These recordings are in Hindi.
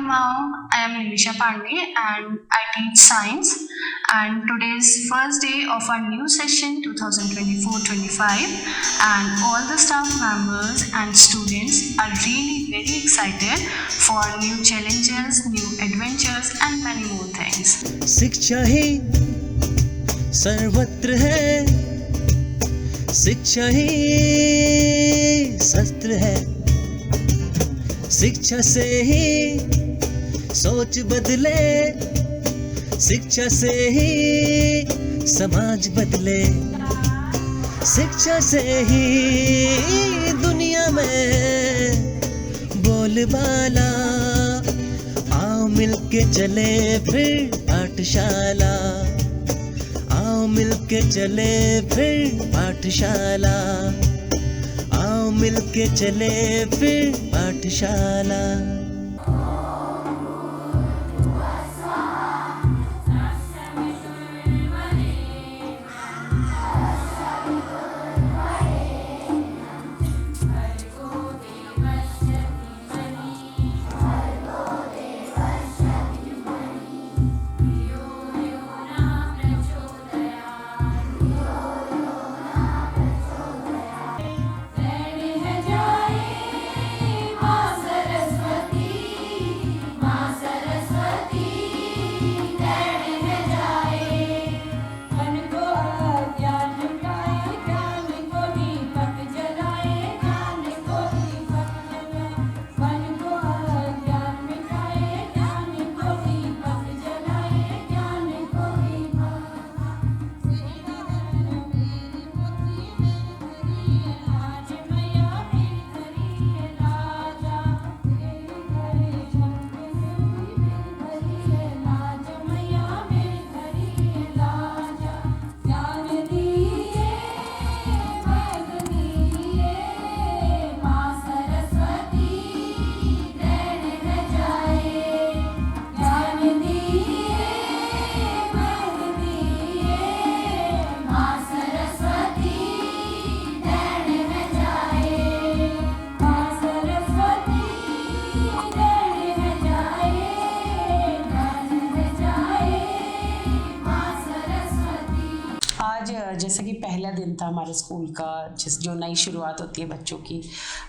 Kumau. I am Nimisha Pandey and I teach science. And today is first day of our new session 2024-25, and all the staff members and students are really very excited for new challenges, new adventures and many more things. शिक्षा ही सर्वत्र है, शिक्षा ही शस्त्र है, शिक्षा से ही सोच बदले, शिक्षा से ही समाज बदले, शिक्षा से ही दुनिया में बोलबाला। आओ मिलके चले फिर पाठशाला, आओ मिलके चले फिर पाठशाला, आओ मिलके चले फिर पाठशाला। जैसे कि पहला दिन था हमारे स्कूल का, जो नई शुरुआत होती है बच्चों की,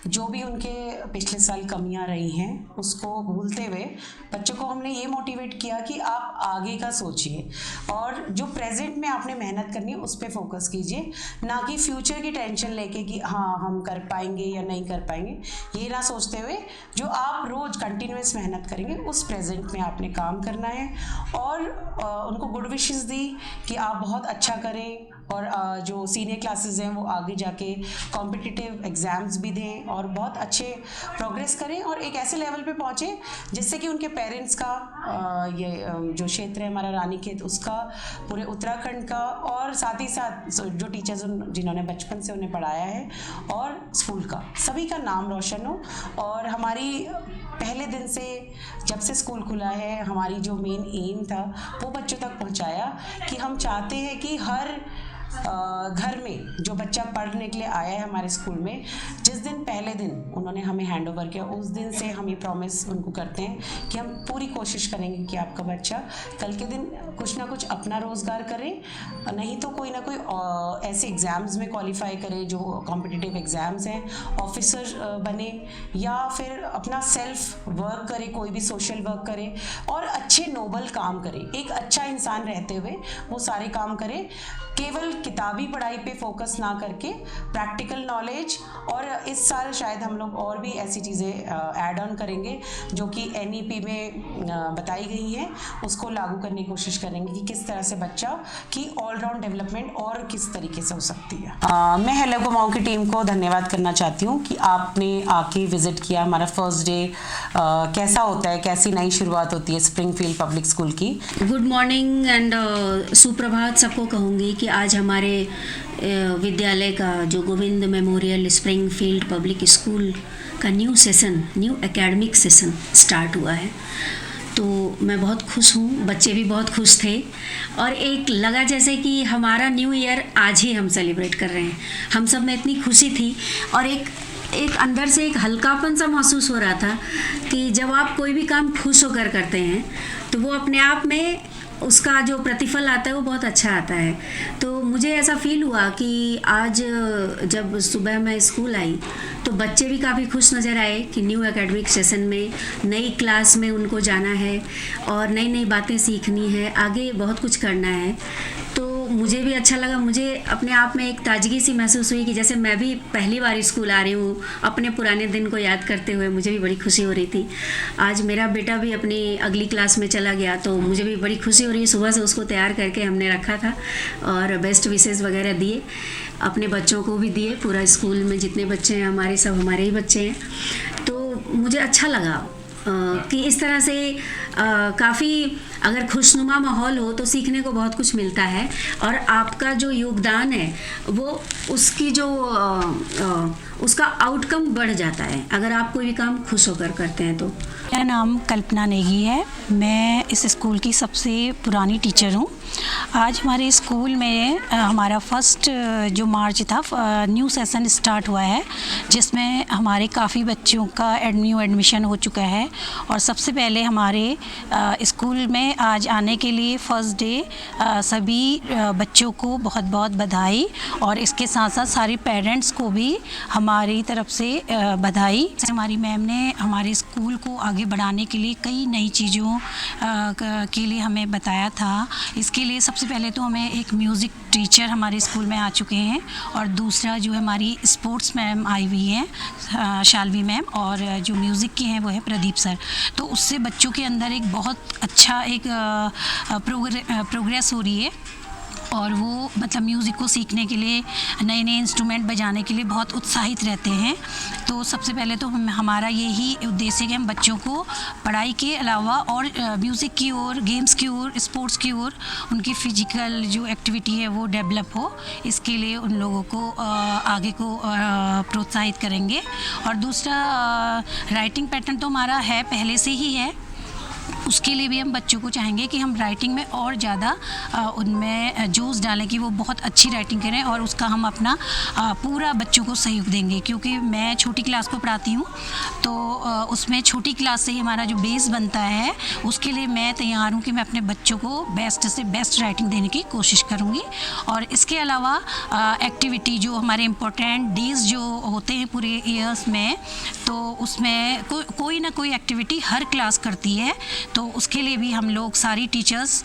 जो भी उनके पिछले साल कमियां रही हैं उसको भूलते हुए बच्चों को हमने ये मोटिवेट किया कि आप आगे का सोचिए और जो प्रेजेंट में आपने मेहनत करनी है उस पर फोकस कीजिए, ना कि फ्यूचर की टेंशन लेके कि हाँ हम कर पाएंगे या नहीं कर पाएंगे। ये ना सोचते हुए जो आप रोज़ कंटिन्यूस मेहनत करेंगे उस प्रेजेंट में आपने काम करना है और उनको गुड विशेस दी कि आप बहुत अच्छा करें और जो सीनियर क्लासेस हैं वो आगे जाके कॉम्पिटिटिव एग्ज़ाम्स भी दें और बहुत अच्छे प्रोग्रेस करें और एक ऐसे लेवल पे पहुँचे जिससे कि उनके पेरेंट्स का ये जो क्षेत्र है हमारा रानीखेत उसका, पूरे उत्तराखंड का और साथ ही साथ जो टीचर्स जिन्होंने बचपन से उन्हें पढ़ाया है और स्कूल का, सभी का नाम रोशन हो। और हमारी पहले दिन से जब से स्कूल खुला है हमारी जो मेन एम था वो बच्चों तक पहुंचाया कि हम चाहते हैं कि हर घर में जो बच्चा पढ़ने के लिए आया है हमारे स्कूल में, जिस दिन पहले दिन उन्होंने हमें हैंड ओवर किया उस दिन से हम ये प्रॉमिस उनको करते हैं कि हम पूरी कोशिश करेंगे कि आपका बच्चा कल के दिन कुछ ना कुछ अपना रोज़गार करे, नहीं तो कोई ना कोई ऐसे एग्ज़ाम्स में क्वालिफाई करे जो कॉम्पिटिटिव एग्ज़ाम्स हैं, ऑफिसर बने या फिर अपना सेल्फ वर्क करे, कोई भी सोशल वर्क करे और अच्छे नोबल काम करे, एक अच्छा इंसान रहते हुए वो सारे काम करे, केवल किताबी पढ़ाई पे फोकस ना करके प्रैक्टिकल नॉलेज। और इस साल शायद हम लोग और भी ऐसी चीज़ें ऐड ऑन करेंगे जो कि NEP में बताई गई हैं, उसको लागू करने की कोशिश करेंगे कि किस तरह से बच्चा की ऑलराउंड डेवलपमेंट और किस तरीके से हो सकती है। मैं हेलो कुमाऊं की टीम को धन्यवाद करना चाहती हूँ कि आपने आके विजिट किया। हमारा फर्स्ट डे कैसा होता है, कैसी नई शुरुआत होती है स्प्रिंगफील्ड पब्लिक स्कूल की। गुड मॉर्निंग एंड सुप्रभात सबको कहूँगी कि आज हमारे विद्यालय का जो Govind memorial Springfield public school का न्यू एकेडमिक सेशन स्टार्ट हुआ है। तो मैं बहुत खुश हूँ, बच्चे भी बहुत खुश थे और एक लगा जैसे कि हमारा न्यू ईयर आज ही हम सेलिब्रेट कर रहे हैं। हम सब में इतनी खुशी थी और एक एक अंदर से एक हल्कापन सा महसूस हो रहा था कि जब आप कोई भी काम खुश होकर करते हैं तो वो अपने आप में उसका जो प्रतिफल आता है वो बहुत अच्छा आता है। तो मुझे ऐसा फील हुआ कि आज जब सुबह मैं स्कूल आई तो बच्चे भी काफ़ी खुश नज़र आए कि न्यू एकेडमिक सेशन में नई क्लास में उनको जाना है और नई नई बातें सीखनी है, आगे बहुत कुछ करना है। तो मुझे भी अच्छा लगा, मुझे अपने आप में एक ताजगी सी महसूस हुई कि जैसे मैं भी पहली बार स्कूल आ रही हूँ, अपने पुराने दिन को याद करते हुए मुझे भी बड़ी खुशी हो रही थी। आज मेरा बेटा भी अपनी अगली क्लास में चला गया तो मुझे भी बड़ी खुशी हो रही है। सुबह से उसको तैयार करके हमने रखा था और बेस्ट विशेज़ वगैरह दिए, अपने बच्चों को भी दिए। पूरा स्कूल में जितने बच्चे हैं हमारे, सब हमारे ही बच्चे हैं। तो मुझे अच्छा लगा कि इस तरह से काफ़ी अगर खुशनुमा माहौल हो तो सीखने को बहुत कुछ मिलता है और आपका जो योगदान है वो उसकी जो उसका आउटकम बढ़ जाता है अगर आप कोई भी काम खुश होकर करते हैं तो। मेरा नाम कल्पना नेगी है, मैं इस स्कूल की सबसे पुरानी टीचर हूँ। आज हमारे स्कूल में हमारा फर्स्ट जो मार्च था न्यू सेशन स्टार्ट हुआ है, जिसमें हमारे काफ़ी बच्चों का न्यू एडमिशन हो चुका है। और सबसे पहले हमारे स्कूल में आज आने के लिए फर्स्ट डे सभी बच्चों को बहुत बहुत बधाई, और इसके साथ साथ सारे पेरेंट्स को भी हमारी तरफ से बधाई। हमारी मैम ने हमारे स्कूल को आगे बढ़ाने के लिए कई नई चीज़ों के लिए हमें बताया था। इसके लिए सबसे पहले तो हमें एक म्यूज़िक टीचर हमारे स्कूल में आ चुके हैं, और दूसरा जो हमारी स्पोर्ट्स मैम आई हुई हैं शालवी मैम, और जो म्यूज़िक की हैं वो है प्रदीप सर। तो उससे बच्चों के अंदर एक बहुत अच्छा एक प्रोग्रेस हो रही है, और वो मतलब म्यूज़िक को सीखने के लिए, नए नए इंस्ट्रूमेंट बजाने के लिए बहुत उत्साहित रहते हैं। तो सबसे पहले तो हमारा यही उद्देश्य है कि हम बच्चों को पढ़ाई के अलावा और म्यूज़िक की ओर, गेम्स की ओर, स्पोर्ट्स की ओर उनकी फ़िजिकल जो एक्टिविटी है वो डेवलप हो, इसके लिए उन लोगों को आगे को प्रोत्साहित करेंगे। और दूसरा राइटिंग पैटर्न तो हमारा है, पहले से ही है, उसके लिए भी हम बच्चों को चाहेंगे कि हम राइटिंग में और ज़्यादा उनमें जोश डालें कि वो बहुत अच्छी राइटिंग करें, और उसका हम अपना पूरा बच्चों को सहयोग देंगे। क्योंकि मैं छोटी क्लास को पढ़ाती हूँ, तो उसमें छोटी क्लास से ही हमारा जो बेस बनता है, उसके लिए मैं तैयार हूँ कि मैं अपने बच्चों को बेस्ट से बेस्ट राइटिंग देने की कोशिश करूँगी। और इसके अलावा एक्टिविटी जो हमारे इम्पोर्टेंट डेज़ जो होते हैं पूरे ईयर्स में, तो उसमें कोई ना कोई एक्टिविटी हर क्लास करती है। तो उसके लिए भी हम लोग सारी टीचर्स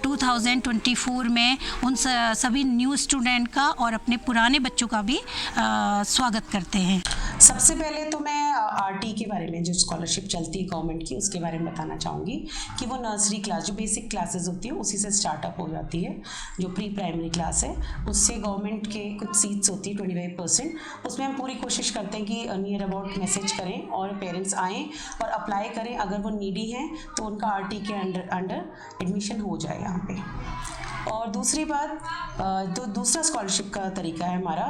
2024 में उन सभी न्यू स्टूडेंट का और अपने पुराने बच्चों का भी स्वागत करते हैं। सबसे पहले तो मैं आरटी के बारे में, जो स्कॉलरशिप चलती है गवर्नमेंट की, उसके बारे में बताना चाहूँगी कि वो नर्सरी क्लास, जो बेसिक क्लासेस होती है उसी से स्टार्टअप हो जाती है। जो प्री प्राइमरी क्लास है उससे गवर्नमेंट के कुछ सीट्स होती है 25%, उसमें हम पूरी कोशिश करते हैं कि नियर अबाउट मैसेज करें और पेरेंट्स आएँ और अप्लाई करें। अगर वो नीडी हैं तो उनका आरटी के अंडर एडमिशन हो जाए यहाँ पे। और दूसरी बात, तो दूसरा स्कॉलरशिप का तरीका है हमारा,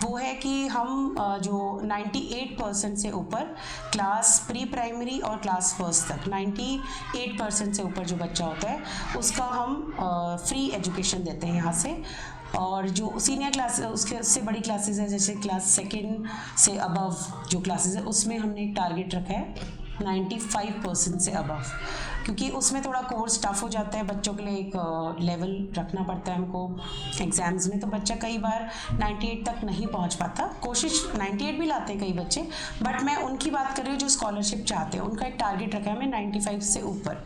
वो है कि हम जो 98% से ऊपर क्लास प्री प्राइमरी और क्लास फर्स्ट तक 98% से ऊपर जो बच्चा होता है उसका हम फ्री एजुकेशन देते हैं यहाँ से। और जो सीनियर क्लास, उससे बड़ी क्लासेस है, जैसे क्लास सेकेंड से अबव जो क्लासेस है, उसमें हमने एक टारगेट रखा है 95% से अबव, क्योंकि उसमें थोड़ा कोर्स टफ हो जाता है बच्चों के लिए, एक लेवल रखना पड़ता है हमको एग्ज़ाम्स में। तो बच्चा कई बार 98 तक नहीं पहुंच पाता, कोशिश 98 भी लाते हैं कई बच्चे, बट मैं उनकी बात कर रही हूँ जो स्कॉलरशिप चाहते हैं। उनका एक टारगेट रखा है मैं 95 से ऊपर।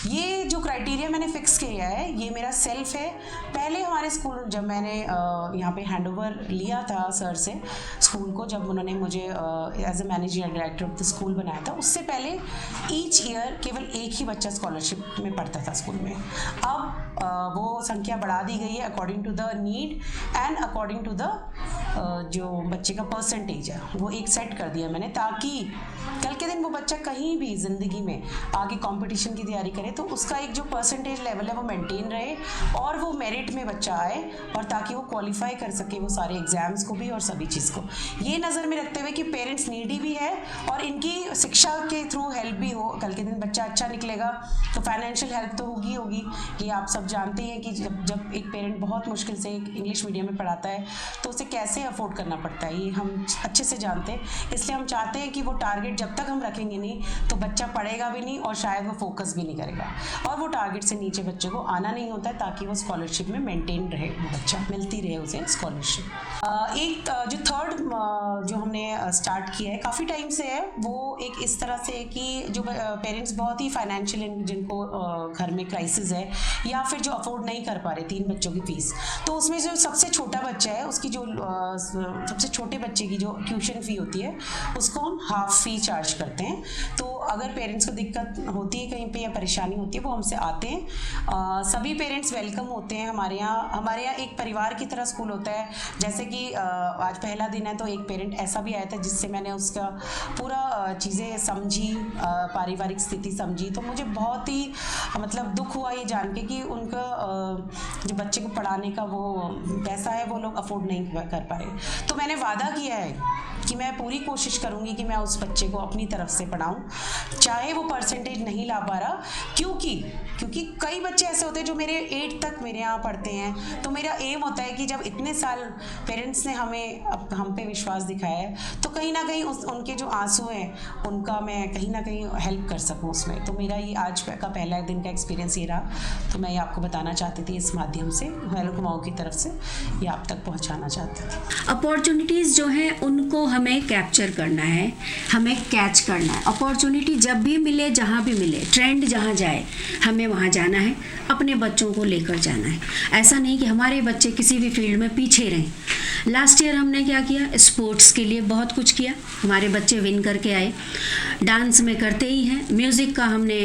ये जो क्राइटेरिया मैंने फ़िक्स किया है, ये मेरा सेल्फ है। पहले हमारे स्कूल, जब मैंने यहाँ पे हैंडओवर लिया था सर से स्कूल को, जब उन्होंने मुझे as a managing director of the school बनाया था, उससे पहले ईच ईयर केवल एक ही बच्चा स्कॉलरशिप में पढ़ता था स्कूल में। अब वो संख्या बढ़ा दी गई है according to the need and according to the जो बच्चे का परसेंटेज है, वो एक सेट कर दिया मैंने, ताकि कल के दिन वो बच्चा कहीं भी ज़िंदगी में आगे कंपटीशन की तैयारी करे तो उसका एक जो परसेंटेज लेवल है वो मेंटेन रहे, और वो मेरिट में बच्चा आए, और ताकि वो क्वालिफाई कर सके वो सारे एग्ज़ाम्स को भी और सभी चीज़ को। ये नज़र में रखते हुए कि पेरेंट्स नीडी भी है और इनकी शिक्षा के थ्रू हेल्प भी हो। कल के दिन बच्चा अच्छा निकलेगा तो फाइनेंशियल हेल्प तो होगी, ये आप सब जानते हैं कि जब एक पेरेंट बहुत मुश्किल से एक इंग्लिश मीडियम में पढ़ाता है तो उसे कैसे अफोर्ड करना पड़ता है, ये हम अच्छे से जानते हैं। इसलिए हम चाहते हैं कि वो टारगेट जब तक हम रखेंगे नहीं तो बच्चा पढ़ेगा भी नहीं और शायद वो फोकस भी नहीं करेगा, और वो टारगेट से नीचे बच्चे को आना नहीं होता है, ताकि वो स्कॉलरशिप में मेंटेन रहे, बच्चा मिलती रहे उसे स्कॉलरशिप। एक जो थर्ड जो हमने स्टार्ट किया है काफ़ी टाइम से है, वो एक इस तरह से है कि जो पेरेंट्स बहुत ही फाइनेंशियल, जिनको घर में क्राइसिस है या फिर जो अफोर्ड नहीं कर पा रहे 3 बच्चों की फीस, तो उसमें जो सबसे छोटा बच्चा है उसकी जो सबसे छोटे बच्चे की जो ट्यूशन फ़ी होती है उसको हम हाफ फी चार्ज करते हैं। तो अगर पेरेंट्स को दिक्कत होती है कहीं पे या परेशानी होती है वो हमसे आते हैं। सभी पेरेंट्स वेलकम होते हैं हमारे यहाँ एक परिवार की तरह स्कूल होता है। जैसे कि आज पहला दिन है तो एक पेरेंट ऐसा भी आया था जिससे मैंने उसका पूरा चीज़ें समझी, पारिवारिक स्थिति समझी, तो मुझे बहुत ही मतलब दुख हुआ ये जान के कि उनका जो बच्चे को पढ़ाने का वो पैसा है वो लोग अफोर्ड नहीं कर पा रहे। तो मैंने वादा किया है कि मैं पूरी कोशिश करूँगी कि मैं उस बच्चे को अपनी तरफ से पढ़ाऊँ, चाहे वो परसेंटेज नहीं ला पा रहा, क्योंकि कई बच्चे ऐसे होते हैं जो मेरे 8 तक मेरे यहाँ पढ़ते हैं। तो मेरा एम होता है कि जब इतने साल पेरेंट्स ने हम पे विश्वास दिखाया है तो कहीं ना कहीं उनके जो आंसू हैं उनका मैं कहीं ना कहीं हेल्प कर सकूँ उसमें। तो मेरा ये आज का पहला दिन का एक्सपीरियंस ये रहा, तो मैं ये आपको बताना चाहती थी इस माध्यम से, हेलो कुमाऊँ की तरफ से ये आप तक पहुँचाना चाहती थी। अपॉर्चुनिटीज़ जो हैं उनको हमें कैप्चर करना है, हमें कैच करना है। अपॉर्चुनिटी जब भी मिले, जहाँ भी मिले, ट्रेंड जहाँ जाए हमें वहाँ जाना है, अपने बच्चों को लेकर जाना है। ऐसा नहीं कि हमारे बच्चे किसी भी फील्ड में पीछे रहें। लास्ट ईयर हमने क्या किया, स्पोर्ट्स के लिए बहुत कुछ किया, हमारे बच्चे विन करके आए। डांस में करते ही हैं, म्यूज़िक का हमने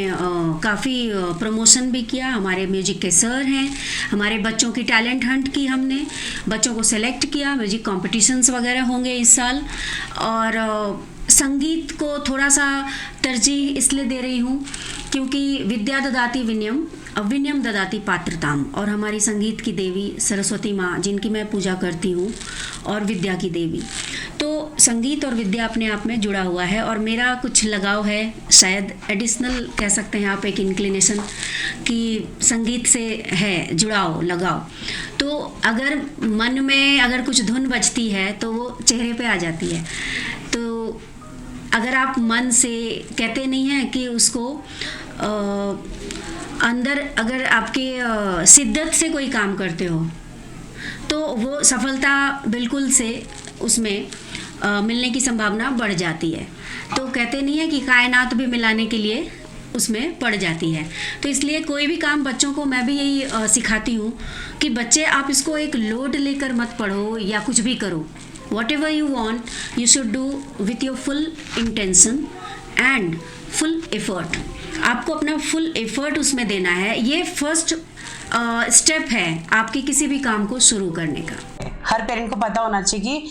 काफ़ी प्रमोशन भी किया, हमारे म्यूज़िक के सर हैं, हमारे बच्चों की टैलेंट हंट की, हमने बच्चों को सेलेक्ट किया, म्यूज़िक कॉम्पिटिशन्स वगैरह होंगे इस साल। और संगीत को थोड़ा सा तरजीह इसलिए दे रही हूँ क्योंकि विद्या ददाति विनयम विनयम ददाति पात्रताम, और हमारी संगीत की देवी सरस्वती माँ जिनकी मैं पूजा करती हूँ, और विद्या की देवी, तो संगीत और विद्या अपने आप में जुड़ा हुआ है। और मेरा कुछ लगाव है, शायद एडिशनल कह सकते हैं आप, एक इंक्लिनेशन कि संगीत से है जुड़ाव, लगाव। तो अगर मन में अगर कुछ धुन बजती है तो वो चेहरे पे आ जाती है। तो अगर आप मन से कहते नहीं हैं कि उसको अंदर अगर आपके शिद्दत से कोई काम करते हो तो वो सफलता बिल्कुल से उसमें मिलने की संभावना बढ़ जाती है। तो कहते नहीं है कि कायनात भी मिलाने के लिए उसमें पड़ जाती है। तो इसलिए कोई भी काम बच्चों को मैं भी यही सिखाती हूँ कि बच्चे आप इसको एक लोड लेकर मत पढ़ो या कुछ भी करो। Whatever you want, you should do with your full intention and full effort. आपको अपना फुल एफर्ट उसमें देना है। ये फर्स्ट स्टेप है आपके किसी भी काम को शुरू करने का। हर पेरेंट को पता होना चाहिए कि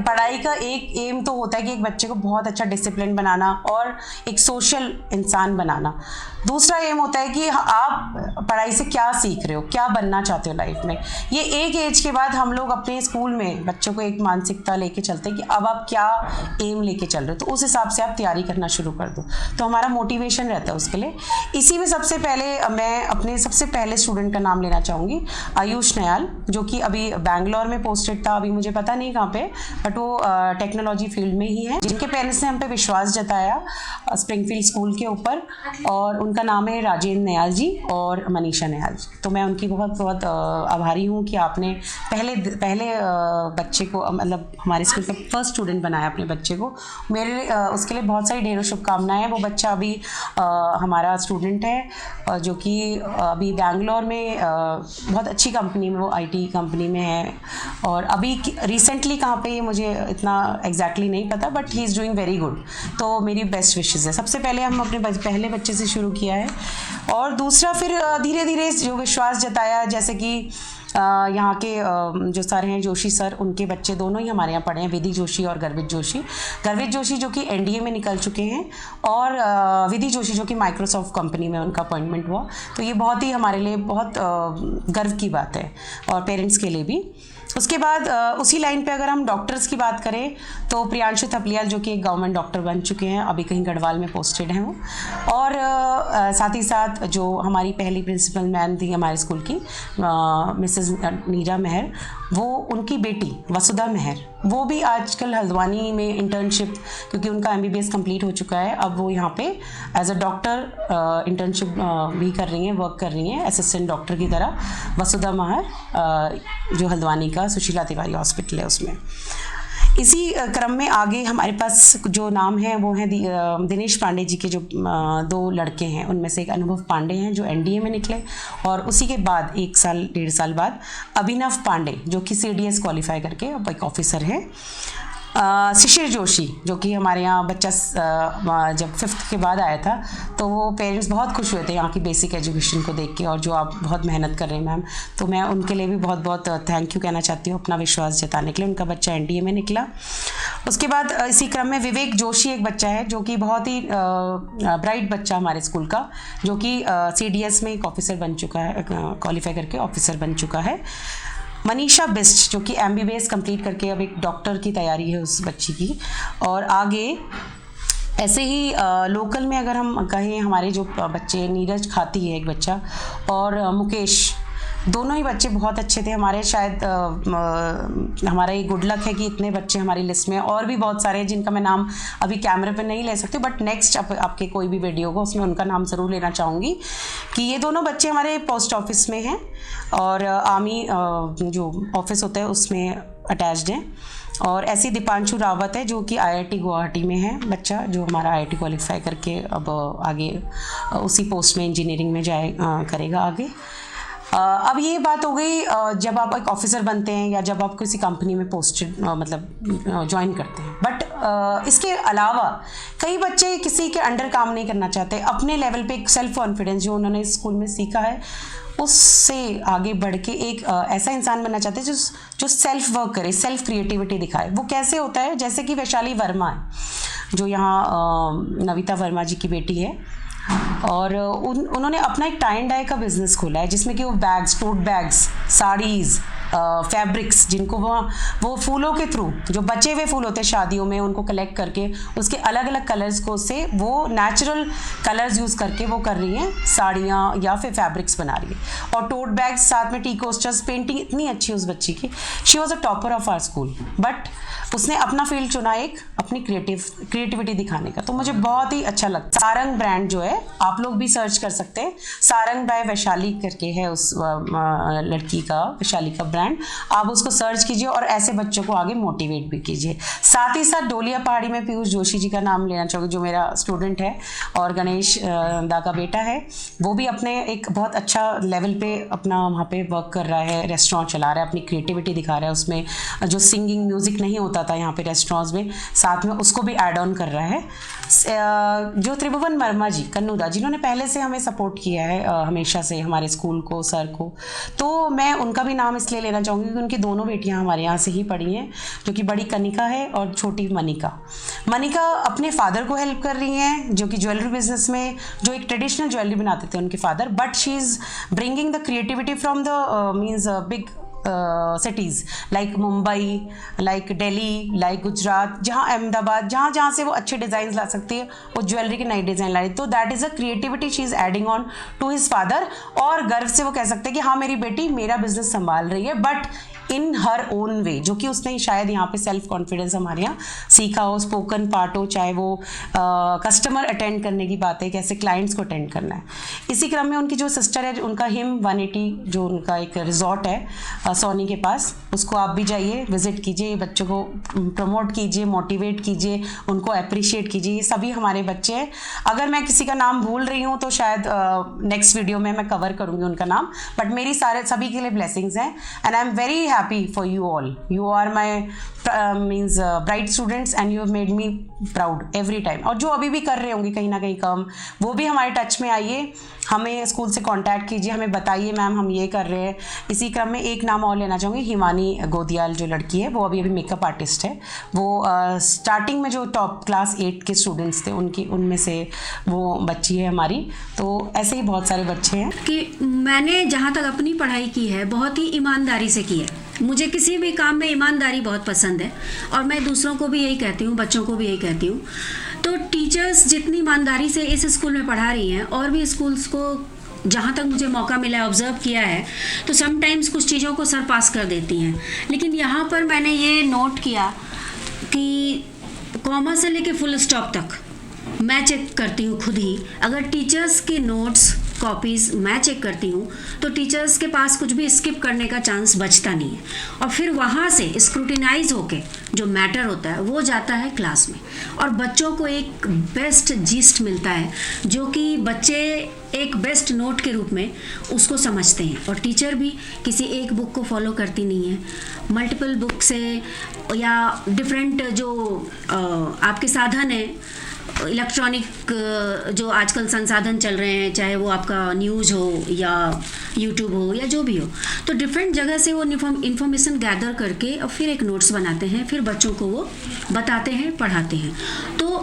पढ़ाई का एक एम तो होता है कि एक बच्चे को बहुत अच्छा डिसिप्लिन बनाना और एक सोशल इंसान बनाना। दूसरा एम होता है कि आप पढ़ाई से क्या सीख रहे हो, क्या बनना चाहते हो लाइफ में। ये एक एज के बाद हम लोग अपने स्कूल में बच्चों को एक मानसिकता लेके चलते हैं कि अब आप क्या एम लेके चल रहे हो, तो उस हिसाब से आप तैयारी करना शुरू कर दो, तो हमारा मोटिवेशन रहता है उसके लिए। इसी में सबसे पहले मैं अपने सबसे पहले स्टूडेंट का नाम लेना चाहूँगी, आयुष नयाल, जो कि अभी बैंगलोर में पोस्टेड था, अभी मुझे पता नहीं कहाँ पे, बट वो टेक्नोलॉजी फील्ड में ही है, जिनके पेरेंट्स ने हम पे विश्वास जताया स्प्रिंगफील्ड स्कूल के ऊपर, और उनका नाम है राजेंद्र नयाल जी और मनीषा नयाल जी। तो मैं उनकी बहुत बहुत आभारी हूँ कि आपने पहले बच्चे को, मतलब हमारे स्कूल का फर्स्ट स्टूडेंट बनाया अपने बच्चे को। मेरे उसके लिए बहुत सारी ढेरों शुभकामनाएं। वो बच्चा अभी हमारा स्टूडेंट है जो कि अभी बैंगलोर में बहुत अच्छी कंपनी में, वो IT कंपनी में है, और अभी रिसेंटली कहाँ पे ये मुझे इतना एग्जैक्टली नहीं पता, but he is doing very good. तो मेरी बेस्ट विशेज़ है। सबसे पहले हम अपने पहले बच्चे से शुरू किया है, और दूसरा फिर धीरे धीरे जो विश्वास जताया, जैसे कि यहाँ के जो सर हैं जोशी सर, उनके बच्चे दोनों ही हमारे यहाँ पढ़े हैं, विधि जोशी और गर्वित जोशी जो कि NDA में निकल चुके हैं, और विधि जोशी जो कि माइक्रोसॉफ्ट कंपनी में उनका अपॉइंटमेंट हुआ। तो ये बहुत ही हमारे लिए बहुत गर्व की बात है, और पेरेंट्स के लिए भी। उसके बाद उसी लाइन पे अगर हम डॉक्टर्स की बात करें तो प्रियांशु थपलियाल जो कि एक गवर्नमेंट डॉक्टर बन चुके हैं, अभी कहीं गढ़वाल में पोस्टेड हैं वो। और साथ ही साथ जो हमारी पहली प्रिंसिपल मैम थी हमारे स्कूल की, मिसेस नीरा मेहर, वो उनकी बेटी वसुधा मेहर, वो भी आजकल हल्द्वानी में इंटर्नशिप, क्योंकि उनका MBBS कंप्लीट हो चुका है, अब वो यहाँ पे एज अ डॉक्टर इंटर्नशिप भी कर रही हैं, वर्क कर रही हैं असिस्टेंट डॉक्टर की तरह। वसुधा मेहर जो हल्द्वानी का सुशीला तिवारी हॉस्पिटल है उसमें। इसी क्रम में आगे हमारे पास जो नाम है वो हैं दिनेश पांडे जी के जो 2 लड़के हैं, उनमें से एक अनुभव पांडे हैं जो NDA में निकले, और उसी के बाद 1-1.5 साल बाद अभिनव पांडे जो कि CDS क्वालिफाई करके अब एक ऑफिसर है। शिशिर जोशी जो कि हमारे यहाँ बच्चा जब 5th के बाद आया था तो वो पेरेंट्स बहुत खुश हुए थे यहाँ की बेसिक एजुकेशन को देख के, और जो आप बहुत मेहनत कर रहे हैं मैम, तो मैं उनके लिए भी बहुत बहुत थैंक यू कहना चाहती हूँ अपना विश्वास जताने के लिए। उनका बच्चा NDA में निकला। उसके बाद इसी क्रम में विवेक जोशी एक बच्चा है जो कि बहुत ही ब्राइट बच्चा हमारे स्कूल का, जो कि CDS में एक ऑफिसर बन चुका है, क्वालिफाई करके ऑफिसर बन चुका है। मनीषा बिस्ट जो कि MBBS कंप्लीट करके अब एक डॉक्टर की तैयारी है उस बच्ची की। और आगे ऐसे ही लोकल में अगर हम कहें, हमारे जो बच्चे, नीरज खाती है एक बच्चा और मुकेश, दोनों ही बच्चे बहुत अच्छे थे हमारे। शायद हमारा ये गुड लक है कि इतने बच्चे हमारी लिस्ट में, और भी बहुत सारे हैं जिनका मैं नाम अभी कैमरे पे नहीं ले सकती, बट नेक्स्ट आपके कोई भी वीडियो को उसमें उनका नाम ज़रूर लेना चाहूँगी कि ये दोनों बच्चे हमारे पोस्ट ऑफिस में हैं और आर्मी जो ऑफिस होता है उसमें अटैच्ड हैं। और ऐसी दीपांशु रावत है जो कि IIT गुवाहाटी में है बच्चा, जो हमारा IIT क्वालिफाई करके अब आगे उसी पोस्ट में इंजीनियरिंग में करेगा आगे। अब ये बात हो गई जब आप एक ऑफिसर बनते हैं या जब आप किसी कंपनी में पोस्टेड मतलब ज्वाइन करते हैं। बट इसके अलावा कई बच्चे किसी के अंडर काम नहीं करना चाहते, अपने लेवल पे एक सेल्फ कॉन्फिडेंस जो उन्होंने स्कूल में सीखा है उससे आगे बढ़ के एक ऐसा इंसान बनना चाहते हैं जो सेल्फ वर्क करे, सेल्फ क्रिएटिविटी दिखाए। वो कैसे होता है, जैसे कि वैशाली वर्मा है जो यहाँ नविता वर्मा जी की बेटी है, और उन्होंने अपना एक टाई एंड डाई का बिजनेस खोला है जिसमें कि वो बैग्स, टोट बैग्स, साड़ीज़, फैब्रिक्स, जिनको वो फूलों के थ्रू, जो बचे हुए फूल होते हैं शादियों में, उनको कलेक्ट करके उसके अलग अलग कलर्स को से वो नेचुरल कलर्स यूज़ करके वो कर रही हैं साड़ियाँ या फिर फैब्रिक्स बना रही है। और टोट बैग्स, साथ में टी कोस्टर्स, पेंटिंग इतनी अच्छी उस बच्ची की। She was a topper of our school, but उसने अपना फील्ड चुना एक अपनी क्रिएटिविटी दिखाने का, तो मुझे बहुत ही अच्छा लगता। सारंग ब्रांड जो है आप लोग भी सर्च कर सकते हैं, सारंग बाय वैशाली करके है उस लड़की का, वैशाली का ब्रांड, आप उसको सर्च कीजिए और ऐसे बच्चों को आगे मोटिवेट भी कीजिए। साथ ही साथ डोलिया पहाड़ी में पीयूष जोशी जी का नाम लेना चाहूँगी जो मेरा स्टूडेंट है और गणेश दा का बेटा है, वो भी अपने एक बहुत अच्छा लेवल पे अपना वहाँ पे वर्क कर रहा है, रेस्टोरेंट चला रहा है, अपनी क्रिएटिविटी दिखा रहा है। उसमें जो सिंगिंग म्यूज़िक नहीं होता था यहाँ पे रेस्टोरेंट्स में, साथ में उसको भी ऐड ऑन कर रहा है। जो त्रिभुवन वर्मा जी कन्नूदा, जिन्होंने पहले से हमें सपोर्ट किया है हमेशा से हमारे स्कूल को, सर को, तो मैं उनका भी नाम इसलिए लेना चाहूँगी क्योंकि उनकी दोनों बेटियाँ हमारे यहाँ से ही पढ़ी हैं, जो कि बड़ी कनिका है और छोटी मनिका। मनिका अपने फादर को हेल्प कर रही हैं जो कि ज्वेलरी बिजनेस में, जो एक ट्रेडिशनल ज्वेलरी बनाते थे उनके father, but she is bringing the creativity from the means big cities like Mumbai, like Delhi, like Gujarat, जहाँ अहमदाबाद, जहाँ से वो अच्छे डिज़ाइन ला सकती है, वो ज्वेलरी के नए डिज़ाइन ला रही है। तो that is a creativity she is adding on to his father, और गर्व से वो कह सकते हैं कि हाँ मेरी बेटी मेरा बिजनेस संभाल रही है, but in her own way, जो कि उसने शायद यहाँ पे सेल्फ कॉन्फिडेंस हमारे यहाँ सीखा हो, स्पोकन पार्ट हो, चाहे वो कस्टमर अटेंड करने की बात है, कैसे क्लाइंट्स को अटेंड करना है। इसी क्रम में उनकी जो सिस्टर है, उनका हिम 180 जो उनका एक रिजॉर्ट है सोनी के पास, उसको आप भी जाइए, विजिट कीजिए, बच्चों को प्रमोट कीजिए, मोटिवेट कीजिए, उनको अप्रिशिएट कीजिए। ये सभी हमारे बच्चे हैं। अगर मैं किसी का नाम भूल रही हूँ तो शायद नेक्स्ट वीडियो में मैं कवर करूँगी उनका नाम, बट मेरी सभी के लिए ब्लेसिंग्स हैं and I am very happy for you all. You are my bright students and you have made me proud every time. और जो अभी भी कर रहे होंगे कहीं ना कहीं काम, वो भी हमारे टच में आइए, हमें स्कूल से कांटेक्ट कीजिए, हमें बताइए मैम हम ये कर रहे हैं। इसी क्रम में एक नाम और लेना चाहूँगी, हिमानी गोदियाल जो लड़की है, वो अभी मेकअप आर्टिस्ट है। वो स्टार्टिंग में जो टॉप क्लास 8 के स्टूडेंट्स थे उनमें से वो बच्ची है हमारी। तो ऐसे ही बहुत सारे बच्चे हैं कि मैंने जहाँ तक अपनी पढ़ाई की है बहुत ही ईमानदारी से की है। मुझे किसी भी काम में ईमानदारी बहुत पसंद है और मैं दूसरों को भी यही कहती हूँ, बच्चों को भी यही कहती हूँ। तो टीचर्स जितनी ईमानदारी से इस स्कूल में पढ़ा रही हैं और भी स्कूल्स को जहाँ तक मुझे मौका मिला है ऑब्ज़र्व किया है, तो समटाइम्स कुछ चीज़ों को सरपास कर देती हैं। लेकिन यहाँ पर मैंने ये नोट किया कि कॉमा से लेके फुल स्टॉप तक मैं चेक करती हूँ खुद ही। अगर टीचर्स के नोट्स कॉपीज़ मैं चेक करती हूँ तो टीचर्स के पास कुछ भी स्किप करने का चांस बचता नहीं है, और फिर वहाँ से स्क्रूटिनाइज होके जो मैटर होता है वो जाता है क्लास में, और बच्चों को एक बेस्ट जिस्ट मिलता है जो कि बच्चे एक बेस्ट नोट के रूप में उसको समझते हैं। और टीचर भी किसी एक बुक को फॉलो करती नहीं है, मल्टीपल बुक से या डिफरेंट जो आपके साधन है इलेक्ट्रॉनिक जो आजकल संसाधन चल रहे हैं, चाहे वो आपका न्यूज़ हो या यूट्यूब हो या जो भी हो, तो डिफरेंट जगह से वो इन्फॉर्मेशन गैदर करके और फिर एक नोट्स बनाते हैं, फिर बच्चों को वो बताते हैं, पढ़ाते हैं। तो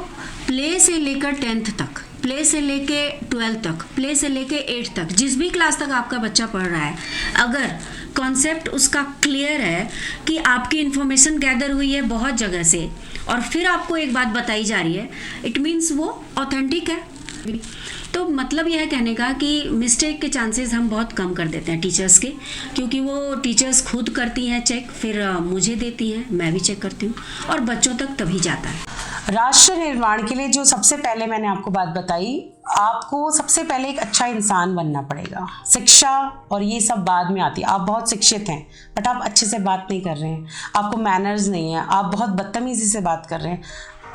प्ले से लेकर 10th तक, प्ले से लेके 12th तक, प्ले से लेके 8th तक, जिस भी क्लास तक आपका बच्चा पढ़ रहा है, अगर कॉन्सेप्ट उसका क्लियर है कि आपकी इन्फॉर्मेशन गैदर हुई है बहुत जगह से और फिर आपको एक बात बताई जा रही है, इट मीन्स वो ऑथेंटिक है। तो मतलब यह है कहने का कि मिस्टेक के चांसेस हम बहुत कम कर देते हैं टीचर्स के, क्योंकि वो टीचर्स खुद करती हैं चेक, फिर मुझे देती हैं, मैं भी चेक करती हूँ और बच्चों तक तभी जाता है। राष्ट्र निर्माण के लिए जो सबसे पहले मैंने आपको बात बताई, आपको सबसे पहले एक अच्छा इंसान बनना पड़ेगा। शिक्षा और ये सब बाद में आती है। आप बहुत शिक्षित हैं बट आप अच्छे से बात नहीं कर रहे हैं, आपको मैनर्स नहीं है, आप बहुत बदतमीजी से बात कर रहे हैं,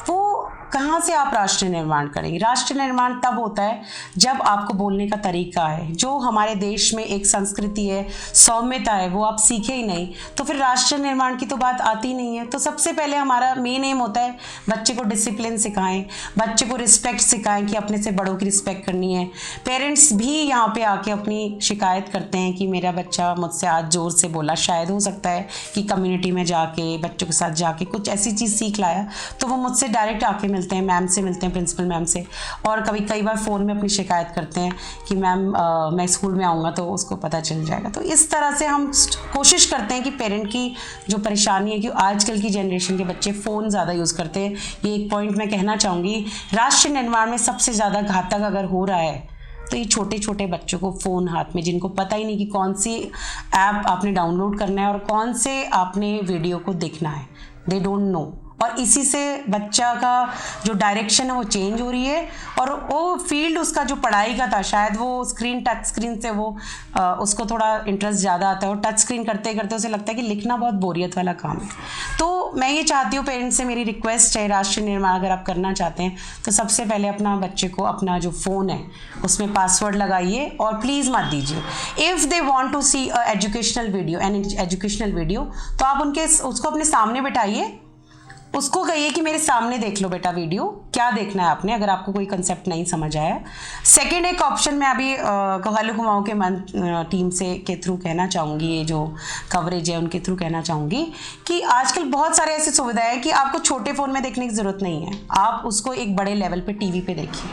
वो कहाँ से आप राष्ट्र निर्माण करेंगे? राष्ट्र निर्माण तब होता है जब आपको बोलने का तरीका है, जो हमारे देश में एक संस्कृति है, सौम्यता है, वो आप सीखे ही नहीं तो फिर राष्ट्र निर्माण की तो बात आती नहीं है। तो सबसे पहले हमारा मेन एम होता है बच्चे को डिसिप्लिन सिखाएं, बच्चे को रिस्पेक्ट सिखाएं कि अपने से बड़ों की रिस्पेक्ट करनी है। पेरेंट्स भी यहाँ पे आके अपनी शिकायत करते हैं कि मेरा बच्चा मुझसे आज ज़ोर से बोला, शायद हो सकता है कि कम्युनिटी में जाके बच्चों के साथ जाके कुछ ऐसी चीज़ सीख लाया, तो वो मुझसे डायरेक्ट आके मिलते हैं, मैम से मिलते हैं, प्रिंसिपल मैम से, और कई बार फ़ोन में अपनी शिकायत करते हैं कि मैम मैं स्कूल में आऊँगा तो उसको पता चल जाएगा। तो इस तरह से हम कोशिश करते हैं कि पेरेंट की जो परेशानी है कि आजकल की जनरेशन के बच्चे फ़ोन ज़्यादा यूज़ करते हैं। ये एक पॉइंट मैं कहना चाहूँगी, राष्ट्र निर्माण में सबसे ज़्यादा घातक अगर हो रहा है तो ये छोटे छोटे बच्चों को फ़ोन हाथ में, जिनको पता ही नहीं कि कौन सी ऐप आपने डाउनलोड करना है और कौन से आपने वीडियो को देखना है, दे डोंट नो। और इसी से बच्चा का जो डायरेक्शन है वो चेंज हो रही है, और वो फील्ड उसका जो पढ़ाई का था, शायद वो टच स्क्रीन से वो उसको थोड़ा इंटरेस्ट ज़्यादा आता है, और टच स्क्रीन करते करते उसे लगता है कि लिखना बहुत बोरियत वाला काम है। तो मैं ये चाहती हूँ, पेरेंट्स से मेरी रिक्वेस्ट है, राष्ट्र निर्माण अगर आप करना चाहते हैं तो सबसे पहले अपना बच्चे को अपना जो फ़ोन है उसमें पासवर्ड लगाइए और प्लीज़ मत दीजिए। If they want to see educational video तो आप उसको अपने सामने बिठाइए, उसको कहिए कि मेरे सामने देख लो बेटा वीडियो, क्या देखना है आपने, अगर आपको कोई कंसेप्ट नहीं समझ आया। सेकंड एक ऑप्शन मैं अभी कहलू कुमाऊँ के टीम से के थ्रू कहना चाहूँगी, ये जो कवरेज है उनके थ्रू कहना चाहूँगी कि आजकल बहुत सारे ऐसी सुविधाएं हैं कि आपको छोटे फ़ोन में देखने की ज़रूरत नहीं है, आप उसको एक बड़े लेवल पे टीवी पे देखिए,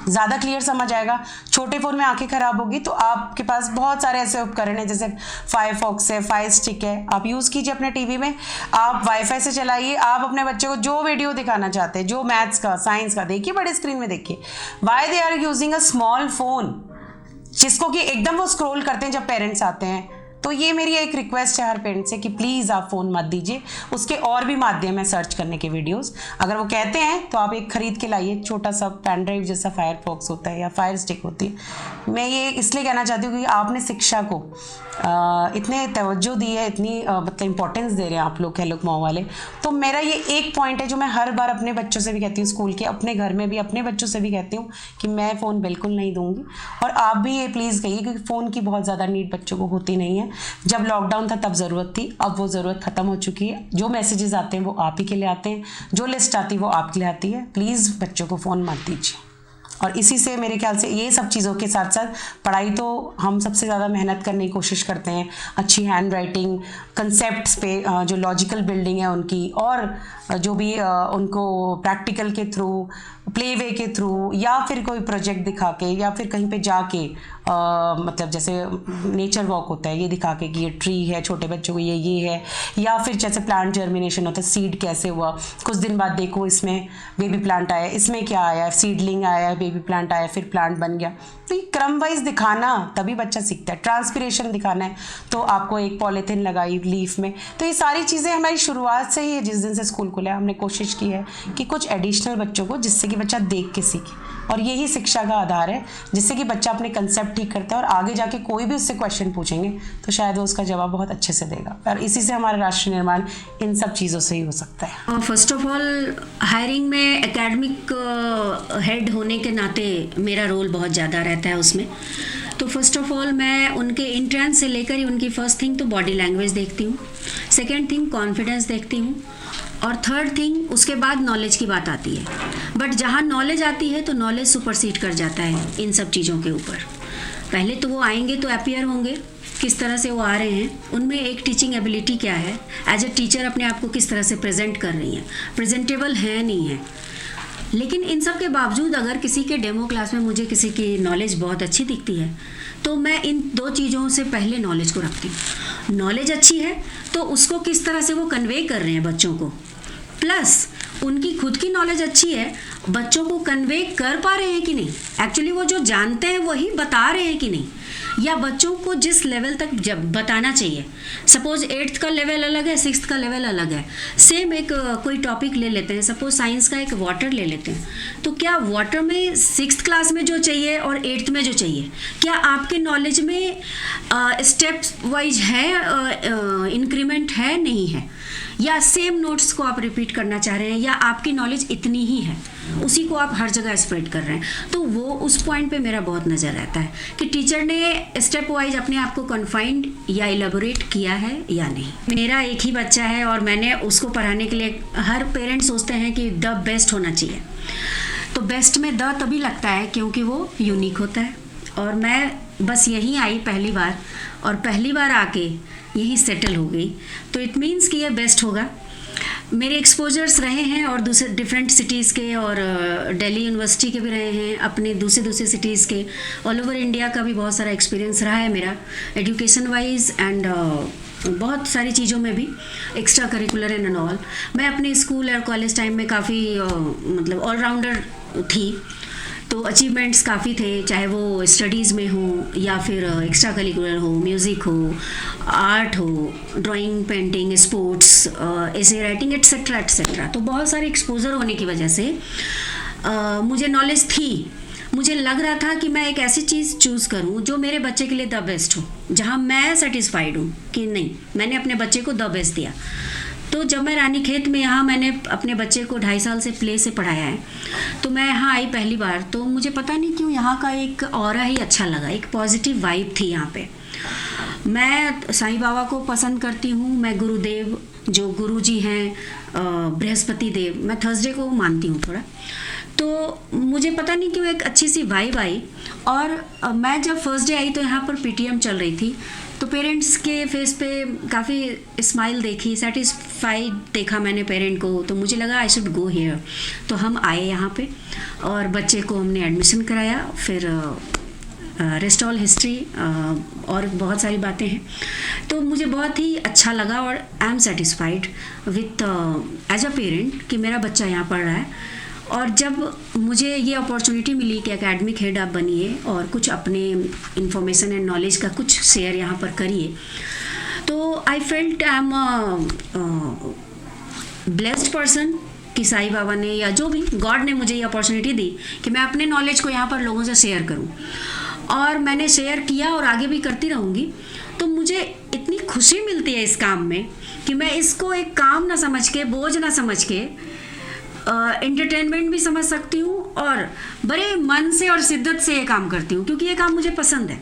ज़्यादा क्लियर समझ आएगा। छोटे फ़ोन में आंखें ख़राब होगी तो आपके पास बहुत सारे ऐसे उपकरण हैं, जैसे फायरफॉक्स है, फायर स्टिक है, आप यूज़ कीजिए अपने टीवी में, आप वाईफाई से चलाइए, आप अपने बच्चे को जो वीडियो दिखाना चाहते हैं, जो मैथ्स का, साइंस का, देखिए बड़े स्क्रीन में देखिए। Why they are using a small phone, जिसको कि एकदम वो स्क्रॉल करते हैं जब पेरेंट्स आते हैं। तो ये मेरी एक रिक्वेस्ट है हर पेरेंट से कि प्लीज़ आप फ़ोन मत दीजिए, उसके और भी माध्यम है सर्च करने के वीडियोस। अगर वो कहते हैं तो आप एक ख़रीद के लाइए, छोटा सा पेन ड्राइव जैसा फायरफॉक्स होता है या फायर स्टिक होती है। मैं ये इसलिए कहना चाहती हूँ कि आपने शिक्षा को इतने तवज्जो दी है, इतनी मतलब इंपॉर्टेंस दे रहे हैं आप लोग कहलू कुमाऊँ वाले। तो मेरा ये एक पॉइंट है जो मैं हर बार अपने बच्चों से भी कहती हूँ, स्कूल के, अपने घर में भी अपने बच्चों से भी कहती हूँ कि मैं फ़ोन बिल्कुल नहीं दूँगी। और आप भी ये प्लीज़ कहिए, क्योंकि फ़ोन की बहुत ज़्यादा नीड बच्चों को होती नहीं है। जब लॉकडाउन था तब ज़रूरत थी, अब वो ज़रूरत ख़त्म हो चुकी है। जो मैसेजेस आते हैं वो आप ही के लिए आते हैं, जो लिस्ट आती है वो आपके लिए आती है। प्लीज़ बच्चों को फ़ोन मत दीजिए। और इसी से मेरे ख्याल से ये सब चीज़ों के साथ साथ पढ़ाई तो हम सबसे ज़्यादा मेहनत करने की कोशिश करते हैं, अच्छी हैंड राइटिंग, कंसेप्ट्स पे जो लॉजिकल बिल्डिंग है उनकी, और जो भी उनको प्रैक्टिकल के थ्रू, प्ले वे के थ्रू, या फिर कोई प्रोजेक्ट दिखा के, या फिर कहीं पे जाके मतलब जैसे नेचर वॉक होता है, ये दिखा के कि ये ट्री है, छोटे बच्चों को ये है, या फिर जैसे प्लांट जर्मिनेशन होता है, सीड कैसे हुआ, कुछ दिन बाद देखो इसमें बेबी प्लांट आया, इसमें क्या आया, सीडलिंग आया, बेबी प्लांट आया, फिर प्लांट बन गया। तो ये क्रम वाइज दिखाना, तभी बच्चा सीखता है। ट्रांसपिरेशन दिखाना है तो आपको एक पॉलीथिन लगाई लीफ में। तो ये सारी चीज़ें हमारी शुरुआत से ही, जिस दिन से स्कूल खुला, हमने कोशिश की है कि कुछ एडिशनल बच्चों को, जिससे कि बच्चा देख के सीखे, और यही शिक्षा का आधार है, जिससे कि बच्चा अपने कंसेप्ट ठीक करता है और आगे जाके कोई भी उससे क्वेश्चन पूछेंगे तो शायद वो उसका जवाब बहुत अच्छे से देगा। और इसी से हमारा राष्ट्र निर्माण इन सब चीज़ों से ही हो सकता है। फर्स्ट ऑफ ऑल, हायरिंग में एकेडमिक हेड होने के नाते मेरा रोल बहुत ज़्यादा रहता है उसमें। तो फर्स्ट ऑफ ऑल मैं उनके इंट्रेंस से लेकर ही उनकी फर्स्ट थिंग तो बॉडी लैंग्वेज देखती हूँ, सेकेंड थिंग कॉन्फिडेंस देखती हूँ, और थर्ड थिंग उसके बाद नॉलेज की बात आती है। बट जहाँ नॉलेज आती है तो नॉलेज सुपरसीड कर जाता है इन सब चीज़ों के ऊपर। पहले तो वो आएंगे तो अपीयर होंगे, किस तरह से वो आ रहे हैं, उनमें एक टीचिंग एबिलिटी क्या है, एज ए टीचर अपने आप को किस तरह से प्रेजेंट कर रही हैं, प्रेजेंटेबल है नहीं है। लेकिन इन सब के बावजूद अगर किसी के डेमो क्लास में मुझे किसी की नॉलेज बहुत अच्छी दिखती है तो मैं इन दो चीज़ों से पहले नॉलेज को रखती हूँ। नॉलेज अच्छी है तो उसको किस तरह से वो कन्वे कर रहे हैं बच्चों को, प्लस उनकी खुद की नॉलेज अच्छी है, बच्चों को कन्वे कर पा रहे हैं कि नहीं, एक्चुअली वो जो जानते हैं वही बता रहे हैं कि नहीं, या बच्चों को जिस लेवल तक जब बताना चाहिए। सपोज 8th का लेवल अलग है, 6th का लेवल अलग है। सेम एक कोई टॉपिक ले लेते हैं, सपोज साइंस का एक वाटर ले लेते हैं, तो क्या वाटर में 6th क्लास में जो चाहिए और 8th में जो चाहिए, क्या आपके नॉलेज में स्टेप्स वाइज है, इंक्रीमेंट है, नहीं है, या सेम नोट्स को आप रिपीट करना चाह रहे हैं, या आपकी नॉलेज इतनी ही है, उसी को आप हर जगह स्प्रेड कर रहे हैं। तो वो उस पॉइंट पे मेरा बहुत नज़र रहता है कि टीचर ने स्टेप वाइज अपने आप को कन्फाइंड या इलेबोरेट किया है या नहीं। मेरा एक ही बच्चा है और मैंने उसको पढ़ाने के लिए, हर पेरेंट सोचते हैं कि द बेस्ट होना चाहिए, तो बेस्ट में द तभी लगता है क्योंकि वो यूनिक होता है। और मैं बस यहीं आई पहली बार, और पहली बार आके यहीं सेटल हो गई, तो इट मीन्स कि ये बेस्ट होगा। मेरे एक्सपोजर्स रहे हैं और दूसरे डिफरेंट सिटीज़ के, और दिल्ली यूनिवर्सिटी के भी रहे हैं, अपने दूसरे सिटीज़ के, ऑल ओवर इंडिया का भी बहुत सारा एक्सपीरियंस रहा है मेरा, एजुकेशन वाइज एंड बहुत सारी चीज़ों में भी, एक्स्ट्रा करिकुलर एंड ऑल। मैं अपने स्कूल और कॉलेज टाइम में काफ़ी मतलब ऑलराउंडर थी, तो अचीवमेंट्स काफ़ी थे, चाहे वो स्टडीज़ में हो या फिर एक्स्ट्रा करिकुलर हो, म्यूज़िक हो, आर्ट हो, ड्राइंग, पेंटिंग, स्पोर्ट्स, ऐसे राइटिंग एट्सेट्रा एट्सेट्रा। तो बहुत सारे एक्सपोजर होने की वजह से मुझे नॉलेज थी। मुझे लग रहा था कि मैं एक ऐसी चीज़ चूज़ करूं जो मेरे बच्चे के लिए द बेस्ट हो, जहां मैं सेटिस्फाइड हूं कि नहीं, मैंने अपने बच्चे को द बेस्ट दिया। तो जब मैं रानीखेत में, यहाँ मैंने अपने बच्चे को 2.5 साल से प्ले से पढ़ाया है, तो मैं यहाँ आई पहली बार, तो मुझे पता नहीं क्यों यहाँ का एक ऑरा ही अच्छा लगा, एक पॉजिटिव वाइब थी यहाँ पे। मैं साईं बाबा को पसंद करती हूँ, मैं गुरुदेव जो गुरुजी हैं बृहस्पति देव, मैं थर्सडे को मानती हूँ थोड़ा, तो मुझे पता नहीं क्यों एक अच्छी सी वाइब आई। और मैं जब फर्स्ट डे आई तो यहाँ पर पीटीएम चल रही थी, तो पेरेंट्स के फेस पे काफ़ी स्माइल देखी, सेटिस्फाइड देखा मैंने पेरेंट को, तो मुझे लगा आई शुड गो हियर। तो हम आए यहाँ पे और बच्चे को हमने एडमिशन कराया, फिर रेस्ट ऑल हिस्ट्री और बहुत सारी बातें हैं। तो मुझे बहुत ही अच्छा लगा और I am satisfied with as a parent कि मेरा बच्चा यहाँ पढ़ रहा है। और जब मुझे ये अपॉर्चुनिटी मिली कि एकेडमिक हेड आप बनिए और कुछ अपने इंफॉर्मेशन एंड नॉलेज का कुछ शेयर यहाँ पर करिए, तो I felt I am blessed person कि साईं बाबा ने या जो भी गॉड ने मुझे ये अपॉर्चुनिटी दी कि मैं अपने नॉलेज को यहाँ पर लोगों से शेयर करूँ। और मैंने शेयर किया और आगे भी करती रहूँगी। तो मुझे इतनी खुशी मिलती है इस काम में कि मैं इसको एक काम ना समझ के, बोझ ना समझ के, एंटरटेनमेंट भी समझ सकती हूँ और बड़े मन से और शिद्दत से ये काम करती हूँ, क्योंकि ये काम मुझे पसंद है।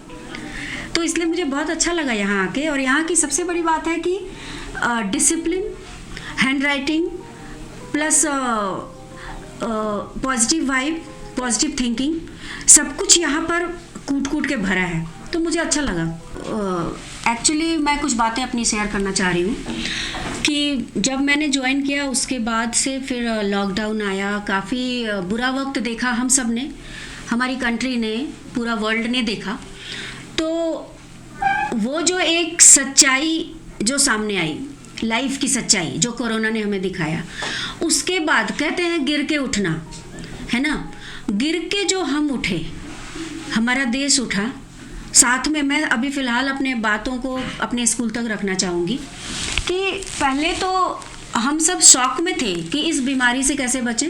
तो इसलिए मुझे बहुत अच्छा लगा यहाँ आके। और यहाँ की सबसे बड़ी बात है कि discipline, hand writing plus positive vibe positive thinking, सब कुछ यहाँ पर कूट कूट के भरा है, तो मुझे अच्छा लगा। एक्चुअली मैं कुछ बातें अपनी शेयर करना चाह रही हूँ कि जब मैंने ज्वाइन किया उसके बाद से फिर लॉकडाउन आया, काफ़ी बुरा वक्त देखा हम सब ने, हमारी कंट्री ने, पूरा वर्ल्ड ने देखा। तो वो जो एक सच्चाई जो सामने आई, लाइफ की सच्चाई जो कोरोना ने हमें दिखाया, उसके बाद कहते हैं गिर के उठना, है ना, गिर के जो हम उठे, हमारा देश उठा, साथ में मैं अभी फ़िलहाल अपने बातों को अपने स्कूल तक रखना चाहूँगी कि पहले तो हम सब शॉक में थे कि इस बीमारी से कैसे बचें,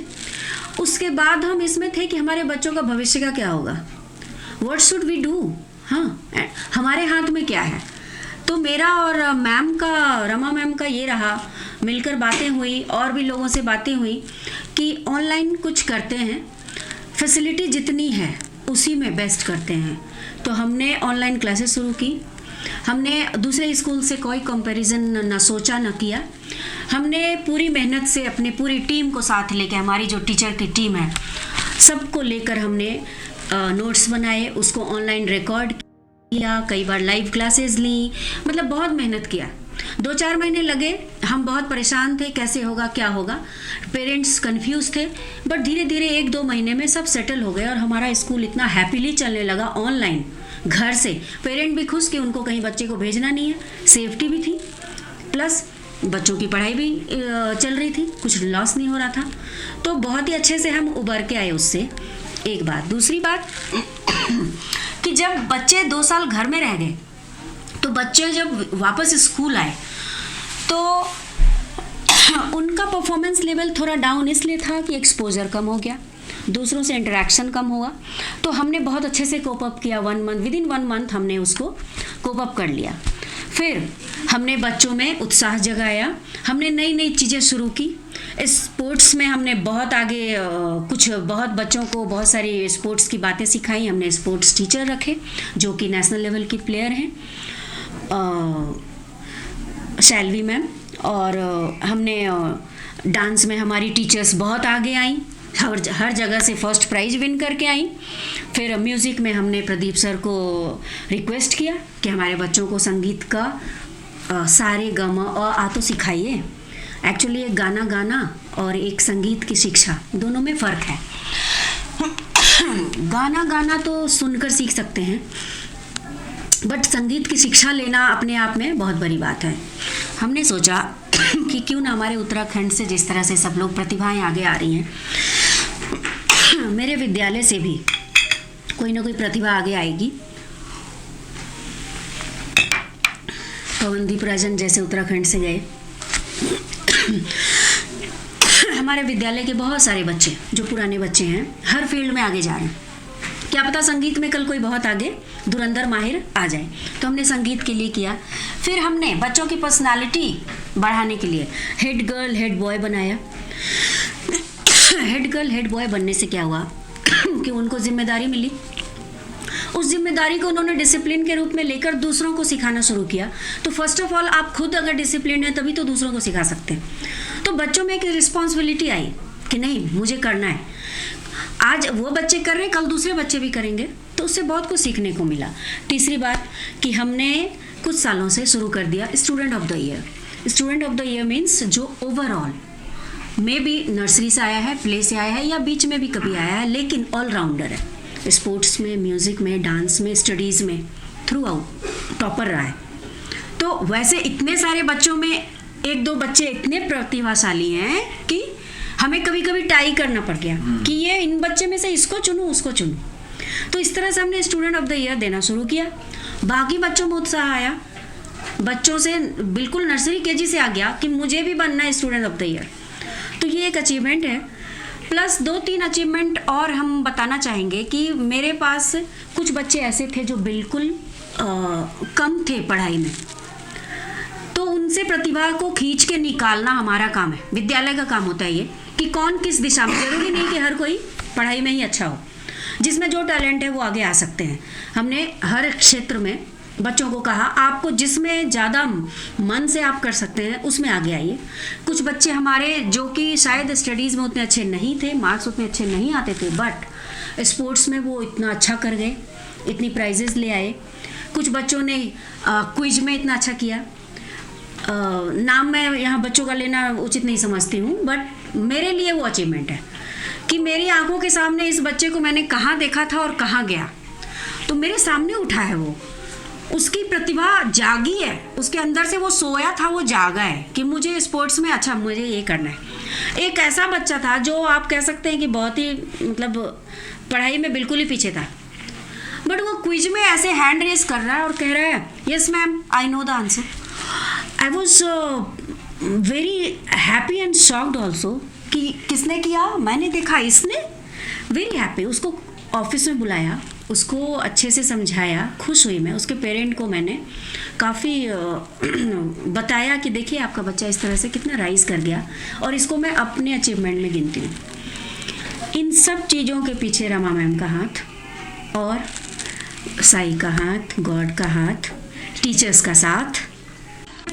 उसके बाद हम इसमें थे कि हमारे बच्चों का भविष्य का क्या होगा, व्हाट शुड वी डू, हाँ हमारे हाथ में क्या है। तो मेरा और मैम का, रमा मैम का ये रहा, मिलकर बातें हुई और भी लोगों से बातें हुई कि ऑनलाइन कुछ करते हैं, फैसिलिटी जितनी है उसी में बेस्ट करते हैं। तो हमने ऑनलाइन क्लासेस शुरू की, हमने दूसरे स्कूल से कोई कंपैरिजन ना सोचा ना किया, हमने पूरी मेहनत से अपने पूरी टीम को साथ लेकर, हमारी जो टीचर की टीम है सबको लेकर हमने नोट्स बनाए, उसको ऑनलाइन रिकॉर्ड किया, कई बार लाइव क्लासेस ली, मतलब बहुत मेहनत किया। 2-4 महीने लगे, हम बहुत परेशान थे कैसे होगा क्या होगा, पेरेंट्स कंफ्यूज थे, बट धीरे धीरे 1-2 महीने में सब सेटल हो गए और हमारा स्कूल इतना हैप्पीली चलने लगा ऑनलाइन, घर से। पेरेंट भी खुश कि उनको कहीं बच्चे को भेजना नहीं है, सेफ्टी भी थी, प्लस बच्चों की पढ़ाई भी चल रही थी, कुछ लॉस नहीं हो रहा था। तो बहुत ही अच्छे से हम उबर के आए उससे, एक बात। दूसरी बात कि जब बच्चे 2 साल घर में रह गए, तो बच्चे जब वापस स्कूल आए तो उनका परफॉर्मेंस लेवल थोड़ा डाउन इसलिए था कि एक्सपोजर कम हो गया, दूसरों से इंटरेक्शन कम हुआ। तो हमने बहुत अच्छे से कोप अप किया, 1 मंथ, विदिन 1 मंथ हमने उसको कोप अप कर लिया। फिर हमने बच्चों में उत्साह जगाया, हमने नई नई चीज़ें शुरू की। स्पोर्ट्स में हमने बहुत आगे बहुत बच्चों को बहुत सारी स्पोर्ट्स की बातें सिखाई। हमने स्पोर्ट्स टीचर रखे जो कि नेशनल लेवल की प्लेयर हैं, शैलवी मैम, और हमने डांस में हमारी टीचर्स बहुत आगे आई, हर जगह से फर्स्ट प्राइज विन करके आई। फिर म्यूज़िक में हमने प्रदीप सर को रिक्वेस्ट किया कि हमारे बच्चों को संगीत का सारे गमा और आ तो सिखाइए। एक्चुअली एक गाना गाना और एक संगीत की शिक्षा, दोनों में फ़र्क है। गाना गाना तो सुनकर सीख सकते हैं, बट संगीत की शिक्षा लेना अपने आप में बहुत बड़ी बात है। हमने सोचा कि क्यों ना हमारे उत्तराखंड से जिस तरह से सब लोग प्रतिभाएं आगे आ रही हैं, मेरे विद्यालय से भी कोई ना कोई प्रतिभा आगे आएगी। पवनदीप राजन जैसे उत्तराखंड से गए, हमारे विद्यालय के बहुत सारे बच्चे जो पुराने बच्चे हैं हर फील्ड में आगे जा रहे हैं। क्या पता संगीत में कल कोई बहुत आगे धुरंधर माहिर आ जाए। तो हमने संगीत के लिए किया। फिर हमने बच्चों की पर्सनालिटी बढ़ाने के लिए हेड गर्ल हेड बॉय बनाया। हेड गर्ल हेड बॉय बनने से क्या हुआ कि उनको जिम्मेदारी मिली, उस जिम्मेदारी को उन्होंने डिसिप्लिन के रूप में लेकर दूसरों को सिखाना शुरू किया। तो फर्स्ट ऑफ ऑल आप खुद अगर डिसिप्लिन है तभी तो दूसरों को सिखा सकते हैं। तो बच्चों में एक रिस्पॉन्सिबिलिटी आई कि नहीं मुझे करना है, आज वो बच्चे कर रहे हैं कल दूसरे बच्चे भी करेंगे, तो उससे बहुत कुछ सीखने को मिला। तीसरी बात कि हमने कुछ सालों से शुरू कर दिया student of the year. Student of the year means जो ओवरऑल मे बी नर्सरी से आया है, प्ले से आया है या बीच में भी कभी आया है, लेकिन ऑलराउंडर है, स्पोर्ट्स में, म्यूज़िक में, डांस में, स्टडीज़ में, थ्रू आउट टॉपर रहा है। तो वैसे इतने सारे बच्चों में 1-2 बच्चे इतने प्रतिभाशाली हैं कि हमें कभी कभी टाई करना पड़ गया कि ये इन बच्चे में से इसको चुनूं उसको चुनूं। तो इस तरह से हमने स्टूडेंट ऑफ द ईयर देना शुरू किया। बाकी बच्चों में उत्साह आया, बच्चों से बिल्कुल नर्सरी केजी से आ गया कि मुझे भी बनना है स्टूडेंट ऑफ द ईयर। तो ये एक अचीवमेंट है। प्लस 2-3 अचीवमेंट और हम बताना चाहेंगे कि मेरे पास कुछ बच्चे ऐसे थे जो बिल्कुल कम थे पढ़ाई में, तो उनसे प्रतिभा को खींच के निकालना हमारा काम है, विद्यालय का काम होता है ये कि कौन किस दिशा में। जरूरी नहीं कि हर कोई पढ़ाई में ही अच्छा हो, जिसमें जो टैलेंट है वो आगे आ सकते हैं। हमने हर क्षेत्र में बच्चों को कहा आपको जिसमें ज़्यादा मन से आप कर सकते हैं उसमें आगे आइए। कुछ बच्चे हमारे जो कि शायद स्टडीज़ में उतने अच्छे नहीं थे, मार्क्स उतने अच्छे नहीं आते थे, बट स्पोर्ट्स में वो इतना अच्छा कर गए, इतनी प्राइजेस ले आए। कुछ बच्चों ने क्विज में इतना अच्छा किया। नाम मैं यहाँ बच्चों का लेना उचित नहीं समझती हूँ, बट मेरे लिए वो अचीवमेंट है कि मेरी आंखों के सामने इस बच्चे को मैंने कहाँ देखा था और कहाँ गया, तो मेरे सामने उठा है वो, उसकी प्रतिभा जागी है, उसके अंदर से वो सोया था वो जागा है कि मुझे स्पोर्ट्स में अच्छा मुझे ये करना है। एक ऐसा बच्चा था जो आप कह सकते हैं कि बहुत ही मतलब पढ़ाई में बिल्कुल ही पीछे था, बट वो क्विज में ऐसे हैंड रेस कर रहा है और कह रहा है yes ma'am I know the answer. I was very happy and shocked also कि किसने किया, मैंने देखा इसने, वेरी हैप्पी। उसको ऑफिस में बुलाया, उसको अच्छे से समझाया, खुश हुई मैं। उसके पेरेंट को मैंने काफ़ी बताया कि देखिए आपका बच्चा इस तरह से कितना राइज कर गया, और इसको मैं अपने अचीवमेंट में गिनती हूँ। इन सब चीज़ों के पीछे रमा मैम का हाथ और साई का हाथ, गॉड का हाथ, टीचर्स का साथ।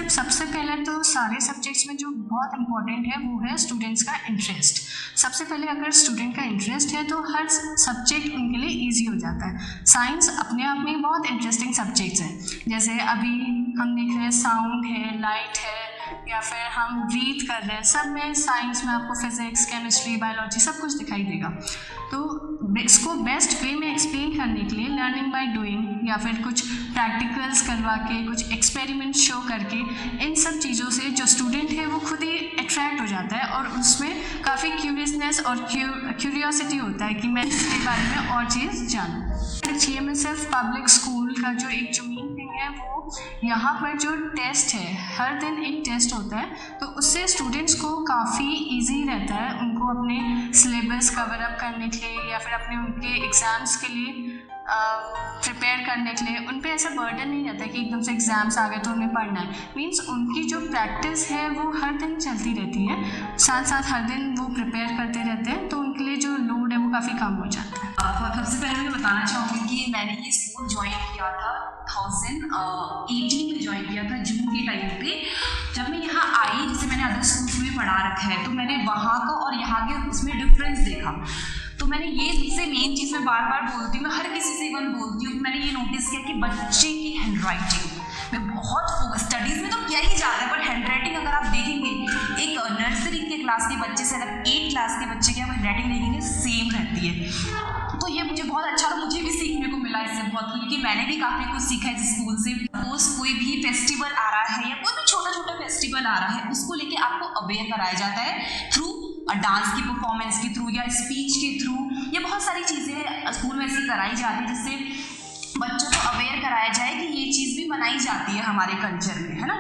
सबसे पहले तो सारे सब्जेक्ट्स में जो बहुत इंपॉर्टेंट है वो है स्टूडेंट्स का इंटरेस्ट। सबसे पहले अगर स्टूडेंट का इंटरेस्ट है तो हर सब्जेक्ट उनके लिए इजी हो जाता है। साइंस अपने आप में बहुत इंटरेस्टिंग सब्जेक्ट्स हैं, जैसे अभी हम देख रहे हैं साउंड है, लाइट है, या फिर हम ब्रीथ कर रहे हैं, सब में साइंस में आपको फिजिक्स, केमिस्ट्री, बायोलॉजी सब कुछ दिखाई देगा। तो इसको बेस्ट वे में एक्सप्लेन करने के लिए लर्निंग बाय डूइंग या फिर कुछ प्रैक्टिकल्स करवा के, कुछ एक्सपेरिमेंट शो करके, इन सब चीज़ों से जो स्टूडेंट है वो खुद ही अट्रैक्ट हो जाता है और उसमें काफ़ी क्यूरियसनेस और क्यूरियोसिटी होता है कि मैं इसके बारे में और चीज़ जानूँ। GMSF पब्लिक स्कूल का जो मेन थिंग है वो यहाँ पर जो टेस्ट है, हर दिन एक टेस्ट होता है, तो उससे स्टूडेंट्स को काफ़ी इजी रहता है उनको अपने सिलेबस कवर अप करने के लिए या फिर अपने उनके एग्ज़ाम्स के लिए प्रिपेयर करने के लिए। उन पे ऐसा बर्डन नहीं रहता है कि एकदम से एग्ज़ाम्स आ गए तो उन्हें पढ़ना है। मीन्स उनकी जो प्रैक्टिस है वो हर दिन चलती रहती है, साथ साथ हर दिन वो प्रिपेयर करते रहते हैं, तो उनके लिए जो लोड है वो काफ़ी कम हो जाता है। सबसे पहले मैं बताना चाहूँगी कि मैंने ये स्कूल ज्वाइन किया था 2018 में ज्वाइन किया था, जून के टाइम पे। जब मैं यहाँ आई, जैसे मैंने अदर स्कूल्स में पढ़ा रखा है, तो मैंने वहाँ का और यहाँ के उसमें डिफरेंस देखा। तो मैंने ये सबसे मेन चीज़ मैं बार बार बोलती हूँ, मैं हर किसी से इवन बोलती हूँ कि मैंने ये नोटिस किया कि बच्चे की हैंड राइटिंग में बहुत फोकस, स्टडीज़ में तो किया ही जाता है, पर हैंड राइटिंग अगर आप देखेंगे एक नर्सरी के क्लास के बच्चे से अगर 8 क्लास के बच्चे की आप हैंड राइटिंग देखेंगे सेम रहती है। तो ये मुझे बहुत अच्छा, तो मुझे भी सीखने को मिला इससे बहुत, क्योंकि मैंने भी काफ़ी कुछ सीखा है इस स्कूल से। सपोज कोई भी फेस्टिवल आ रहा है या कोई भी छोटा छोटा फेस्टिवल आ रहा है, उसको लेके आपको अवेयर कराया जाता है थ्रू डांस की परफॉर्मेंस के थ्रू या स्पीच के थ्रू। ये बहुत सारी चीज़ें स्कूल में ऐसी कराई जाती है जिससे बच्चों को अवेयर कराया जाए कि ये चीज़ भी मनाई जाती है हमारे कल्चर में, है ना।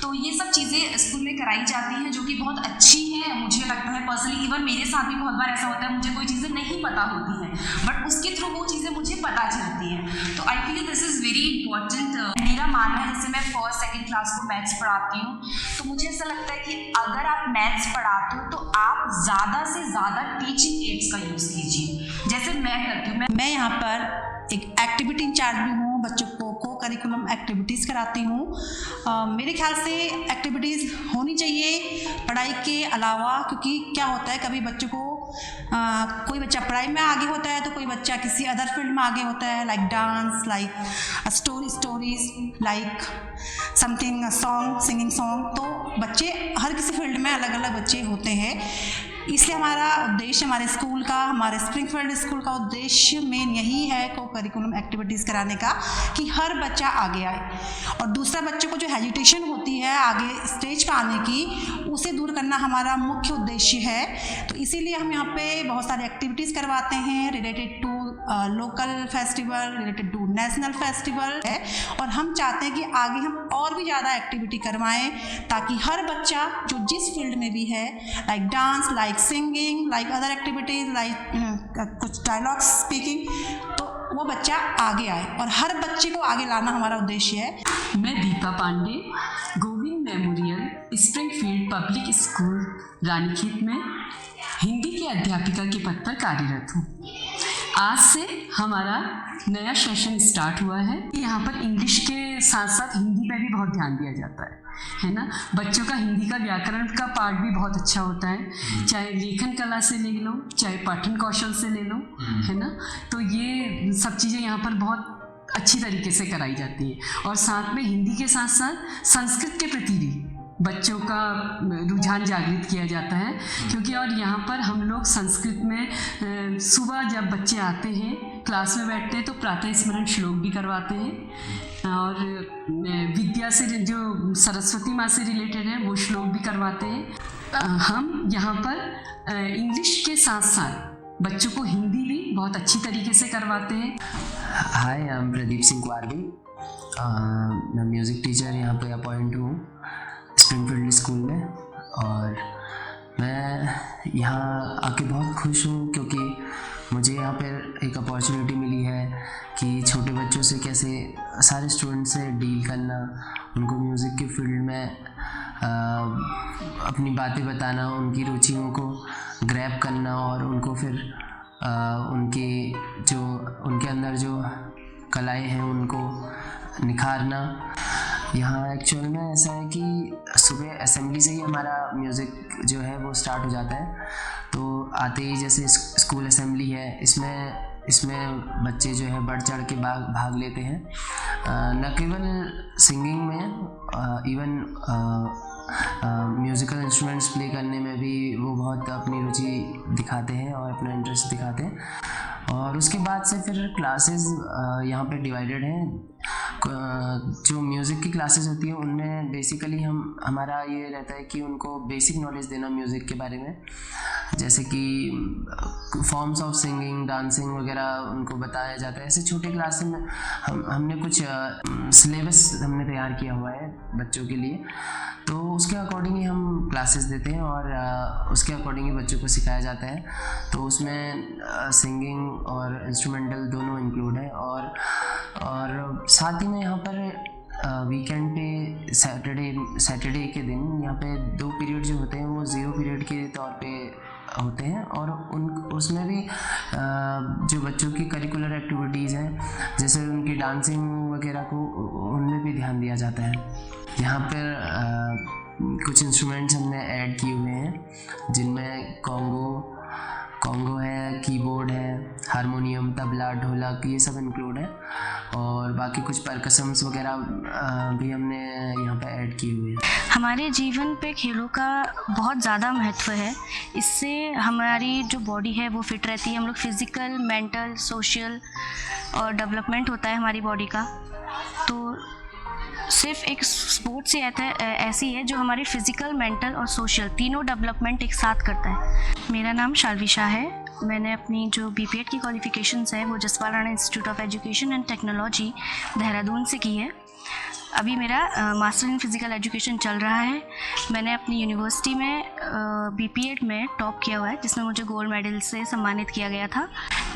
तो ये सब चीज़ें स्कूल में कराई जाती हैं जो कि बहुत अच्छी हैं। मुझे लगता है पर्सनली, इवन मेरे साथ भी बहुत बार ऐसा होता है, मुझे कोई चीज़ें नहीं पता होती हैं, बट उसके थ्रू वो चीज़ें मुझे पता चलती हैं। तो I feel this is very important. मेरा मानना है, जैसे मैं 1st, 2nd क्लास को मैथ्स पढ़ाती हूँ, तो मुझे ऐसा लगता है कि अगर आप मैथ्स पढ़ाते हो तो आप ज़्यादा से ज़्यादा टीचिंग एड्स का यूज़ कीजिए, जैसे मैं करती हूँ। मैं यहाँ पर एक एक्टिविटी इंचार्ज भी हूँ, बच्चों को करिकुलम एक्टिविटीज़ कराती हूँ। मेरे ख्याल से एक्टिविटीज़ होनी चाहिए पढ़ाई के अलावा, क्योंकि क्या होता है कभी बच्चों को कोई बच्चा पढ़ाई में आगे होता है तो कोई बच्चा किसी अदर फील्ड में आगे होता है, like dance, like stories, like something song, singing song. तो बच्चे हर किसी फील्ड में अलग अलग बच्चे होते हैं, इसलिए हमारा उद्देश्य, हमारे स्कूल का, हमारे स्प्रिंगफील्ड स्कूल का उद्देश्य मेन यही है को करिकुलम एक्टिविटीज़ कराने का, कि हर बच्चा आगे आए। और दूसरा, बच्चों को जो हेजिटेशन होती है आगे स्टेज पर आने की, उसे दूर करना हमारा मुख्य उद्देश्य है। तो इसीलिए हम यहाँ पे बहुत सारी एक्टिविटीज़ करवाते हैं related to local festival, related to national festival है, और हम चाहते हैं कि आगे हम और भी ज़्यादा एक्टिविटी करवाएं ताकि हर बच्चा जो जिस फील्ड में भी है, like dance, like singing, like other activities, like कुछ डायलॉग स्पीकिंग, तो वो बच्चा आगे आए, और हर बच्चे को आगे लाना हमारा उद्देश्य है। मैं Deepa Pandey, Govind memorial Springfield public school Ranikhet में हिंदी की अध्यापिका के पद पर कार्यरत हूँ। आज से हमारा नया सेशन स्टार्ट हुआ है। यहाँ पर इंग्लिश के साथ साथ हिंदी पर भी बहुत ध्यान दिया जाता है। है ना। बच्चों का हिंदी का व्याकरण का पार्ट भी बहुत अच्छा होता है, चाहे लेखन कला से ले लो, चाहे पठन कौशल से ले लो, है ना। तो ये सब चीज़ें यहाँ पर बहुत अच्छी तरीके से कराई जाती है। और साथ में हिंदी के साथ साथ संस्कृत के प्रति भी बच्चों का रुझान जागृत किया जाता है, क्योंकि और यहाँ पर हम लोग संस्कृत में सुबह जब बच्चे आते हैं क्लास में बैठते हैं तो प्रातः स्मरण श्लोक भी करवाते हैं, और विद्या से जो सरस्वती माँ से रिलेटेड है वो श्लोक भी करवाते हैं। हम यहाँ पर इंग्लिश के साथ साथ बच्चों को हिंदी भी बहुत अच्छी तरीके से करवाते हैं। हाय, आई एम प्रदीप सिंह कुआरवी। मैं म्यूज़िक टीचर यहाँ पे अपॉइंट हूँ स्प्रिंगफील्ड स्कूल में, और मैं यहाँ आके बहुत खुश हूँ क्योंकि मुझे यहाँ पर एक अपॉर्चुनिटी मिली है कि छोटे बच्चों से कैसे सारे स्टूडेंट से डील करना, उनको म्यूज़िक के फील्ड में अपनी बातें बताना, उनकी रुचियों को ग्रैब करना और उनको फिर उनके अंदर जो कलाएं हैं उनको निखारना। यहाँ एक्चुअल में ऐसा है कि सुबह असेंबली से ही हमारा म्यूज़िक जो है वो स्टार्ट हो जाता है। तो आते ही जैसे स्कूल असेंबली है, इसमें बच्चे जो है बढ़ चढ़ के भाग लेते हैं, न केवल सिंगिंग में, इवन म्यूज़िकल इंस्ट्रूमेंट्स प्ले करने में भी वो बहुत अपनी रुचि दिखाते हैं और अपना इंटरेस्ट दिखाते हैं। और उसके बाद से फिर क्लासेस यहाँ पे डिवाइडेड हैं। जो म्यूज़िक की क्लासेस होती है उनमें बेसिकली हमारा ये रहता है कि उनको बेसिक नॉलेज देना म्यूज़िक के बारे में, जैसे कि फॉर्म्स ऑफ सिंगिंग, डांसिंग वगैरह उनको बताया जाता है। ऐसे छोटे क्लास में हमने कुछ सिलेबस हमने तैयार किया हुआ है बच्चों के लिए, तो उसके अकॉर्डिंग ही हम क्लासेस देते हैं और उसके अकॉर्डिंग ही बच्चों को सिखाया जाता है। तो उसमें सिंगिंग और इंस्ट्रूमेंटल दोनों इंक्लूड है। और साथ ही में यहाँ पर वीकेंड पे सैटरडे के दिन यहाँ पे 2 पीरियड जो होते हैं वो 0 पीरियड के तौर पे होते हैं, और उसमें भी जो बच्चों की करिकुलर एक्टिविटीज़ हैं जैसे उनकी डांसिंग वगैरह को, उनमें भी ध्यान दिया जाता है। यहाँ पर कुछ इंस्ट्रूमेंट्स हमने ऐड किए हुए हैं जिनमें कॉन्गो है, कीबोर्ड है, हारमोनियम, तबला, ढोलक, ये सब इंक्लूड है, और बाकी कुछ परकसम्स वगैरह भी हमने यहाँ पे ऐड किए हुए हैं। हमारे जीवन पे खेलों का बहुत ज़्यादा महत्व है। इससे हमारी जो बॉडी है वो फिट रहती है। हम लोग फिज़िकल, मेंटल, सोशल और डेवलपमेंट होता है हमारी बॉडी का। तो सिर्फ एक स्पोर्ट्स ही ऐसी है जो हमारी फिज़िकल, मेंटल और सोशल तीनों डेवलपमेंट एक साथ करता है। मेरा नाम शालवी शाह है। मैंने अपनी जो BPEd की क्वालिफ़िकेशंस है वो Jaspal Rana institute of education and technology Dehradun से की है। अभी मेरा मास्टर इन फिज़िकल एजुकेशन चल रहा है। मैंने अपनी यूनिवर्सिटी में BPEd में टॉप किया हुआ है, जिसमें मुझे गोल्ड मेडल से सम्मानित किया गया था।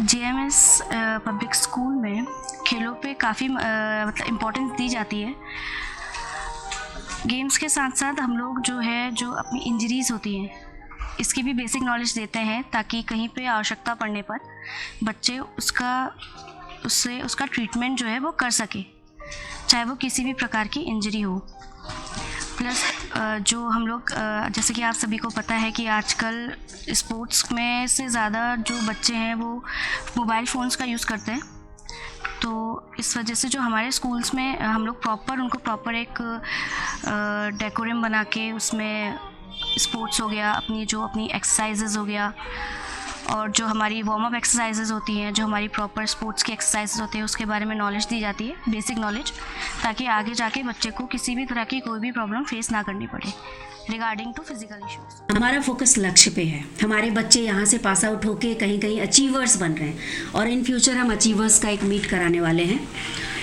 JMS पब्लिक स्कूल में खेलों पे काफ़ी मतलब इम्पोर्टेंस दी जाती है। गेम्स के साथ साथ हम लोग जो अपनी इंजरीज़ होती हैं इसकी भी बेसिक नॉलेज देते हैं, ताकि कहीं पे आवश्यकता पड़ने पर बच्चे उसका ट्रीटमेंट जो है वो कर सके, चाहे वो किसी भी प्रकार की इंजरी हो। प्लस जो हम लोग जैसे कि आप सभी को पता है कि आजकल स्पोर्ट्स में से ज़्यादा जो बच्चे हैं वो मोबाइल फ़ोन्स का यूज़ करते हैं। तो इस वजह से जो हमारे स्कूल्स में हम लोग उनको प्रॉपर एक डेकोरम बना के उसमें स्पोर्ट्स हो गया, अपनी एक्सरसाइजेज़ हो गया, और जो हमारी वार्म अप एक्सरसाइजेज़ होती हैं, जो हमारी प्रॉपर स्पोर्ट्स की एक्सरसाइजेज़ होती हैं, उसके बारे में नॉलेज दी जाती है, बेसिक नॉलेज, ताकि आगे जाके बच्चे को किसी भी तरह की कोई भी प्रॉब्लम फेस ना करनी पड़े रिगार्डिंग टू फिजिकल इश्यूज। हमारा फोकस लक्ष्य पे है। हमारे बच्चे यहाँ से पास आउट होके कहीं कहीं अचीवर्स बन रहे हैं, और इन फ्यूचर हम अचीवर्स का एक मीट कराने वाले हैं।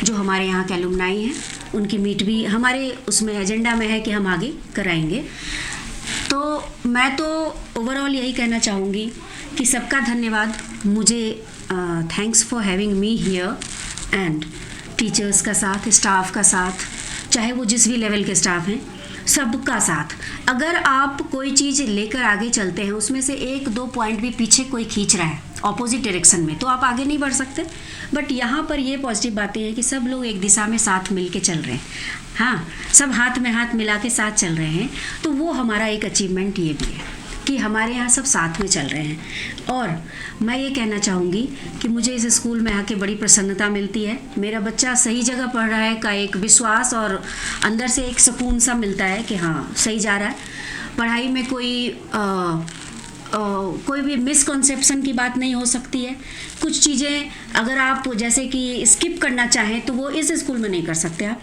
जो हमारे यहाँ के एलुमनाई हैं उनकी मीट भी हमारे उसमें एजेंडा में है कि हम आगे कराएंगे। तो मैं तो ओवरऑल यही कहना चाहूँगी कि सबका धन्यवाद। मुझे thanks for having me here, and teachers का साथ, स्टाफ का साथ, चाहे वो जिस भी लेवल के स्टाफ हैं, सबका साथ। अगर आप कोई चीज़ लेकर आगे चलते हैं, उसमें से 1-2 पॉइंट भी पीछे कोई खींच रहा है, ऑपोजिट डायरेक्शन में, तो आप आगे नहीं बढ़ सकते। बट यहाँ पर ये पॉजिटिव बातें हैं कि सब लोग एक दिशा में साथ मिल के चल रहे हैं, हाँ, सब हाथ में हाथ मिला के साथ चल रहे हैं। तो वो हमारा एक अचीवमेंट ये भी है कि हमारे यहाँ सब साथ में चल रहे हैं। और मैं ये कहना चाहूँगी कि मुझे इस स्कूल में आके बड़ी प्रसन्नता मिलती है। मेरा बच्चा सही जगह पढ़ रहा है का एक विश्वास और अंदर से एक सुकून सा मिलता है कि हाँ सही जा रहा है। पढ़ाई में कोई भी मिसकॉन्सेप्शन की बात नहीं हो सकती है। कुछ चीज़ें अगर आप जैसे कि स्किप करना चाहें तो वो इस स्कूल में नहीं कर सकते आप,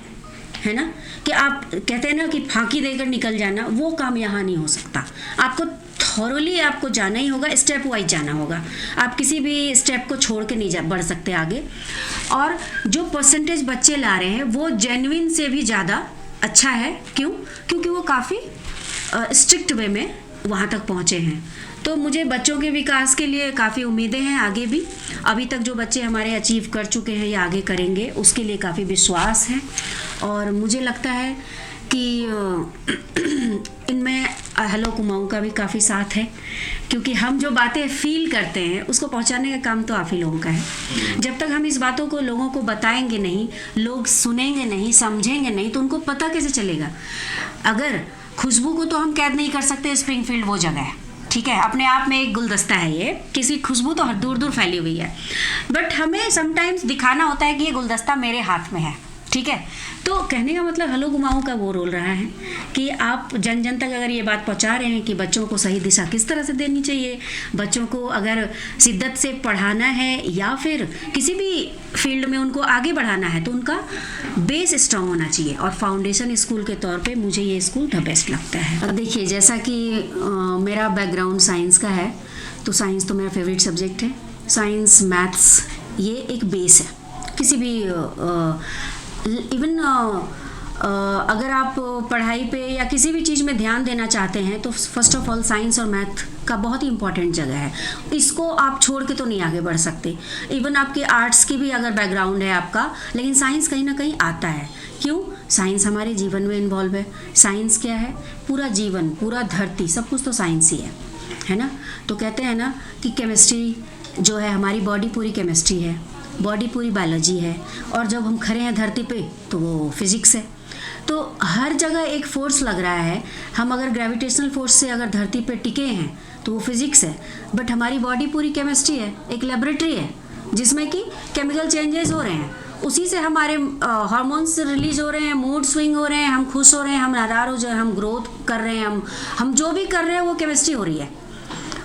है ना, कि आप कहते हैं ना कि फांकी देकर निकल जाना, वो काम यहाँ नहीं हो सकता। आपको थॉरली आपको जाना ही होगा, स्टेप वाइज जाना होगा। आप किसी भी स्टेप को छोड़ के नहीं बढ़ सकते आगे। और जो परसेंटेज बच्चे ला रहे हैं वो जेन्युइन से भी ज़्यादा अच्छा है। क्यों? क्योंकि वो काफ़ी स्ट्रिक्ट वे में वहाँ तक पहुँचे हैं। तो मुझे बच्चों के विकास के लिए काफ़ी उम्मीदें हैं आगे भी। अभी तक जो बच्चे हमारे अचीव कर चुके हैं या आगे करेंगे उसके लिए काफ़ी विश्वास है। और मुझे लगता है कि इनमें हेलो कुमाऊँ का भी काफ़ी साथ है, क्योंकि हम जो बातें फील करते हैं उसको पहुंचाने का काम तो आप ही लोगों का है। जब तक हम इस बातों को लोगों को बताएंगे नहीं, लोग सुनेंगे नहीं, समझेंगे नहीं, तो उनको पता कैसे चलेगा। अगर खुशबू को तो हम कैद नहीं कर सकते, स्प्रिंगफील्ड वो जगह है, ठीक है, अपने आप में एक गुलदस्ता है ये, किसी खुशबू तो दूर दूर फैली हुई है। बट हमें समटाइम्स दिखाना होता है कि ये गुलदस्ता मेरे हाथ में है, ठीक है। तो कहने का मतलब हेलो कुमाऊँ का वो रोल रहा है कि आप जन जन तक अगर ये बात पहुंचा रहे हैं कि बच्चों को सही दिशा किस तरह से देनी चाहिए, बच्चों को अगर शिद्दत से पढ़ाना है या फिर किसी भी फील्ड में उनको आगे बढ़ाना है तो उनका बेस स्ट्रांग होना चाहिए। और फाउंडेशन स्कूल के तौर पे मुझे ये स्कूल द बेस्ट लगता है। अब देखिए, जैसा कि मेरा बैकग्राउंड साइंस का है, तो साइंस तो मेरा फेवरेट सब्जेक्ट है। साइंस, मैथ्स ये एक बेस है किसी भी इवन अगर आप पढ़ाई पे या किसी भी चीज़ में ध्यान देना चाहते हैं तो फर्स्ट ऑफ ऑल साइंस और मैथ का बहुत ही इंपॉर्टेंट जगह है। इसको आप छोड़ के तो नहीं आगे बढ़ सकते। इवन आपके आर्ट्स की भी अगर बैकग्राउंड है आपका, लेकिन साइंस कहीं ना कहीं आता है। क्यों? साइंस हमारे जीवन में इन्वॉल्व है। साइंस क्या है? पूरा जीवन, पूरा धरती, सब कुछ तो साइंस ही है ना। तो कहते हैं ना कि केमिस्ट्री जो है, हमारी बॉडी पूरी केमिस्ट्री है, बॉडी पूरी बायोलॉजी है, और जब हम खड़े हैं धरती पे तो वो फिज़िक्स है। तो हर जगह एक फोर्स लग रहा है। हम अगर ग्रेविटेशनल फोर्स से अगर धरती पे टिके हैं तो वो फिज़िक्स है। बट हमारी बॉडी पूरी केमिस्ट्री है, एक लेबोरेटरी है जिसमें कि केमिकल चेंजेस हो रहे हैं, उसी से हमारे हार्मोन्स रिलीज हो रहे हैं, मूड स्विंग हो रहे हैं, हम खुश हो रहे हैं, हम नाराज हो जाए, हम ग्रोथ कर रहे हैं, हम जो भी कर रहे हैं वो केमिस्ट्री हो रही है।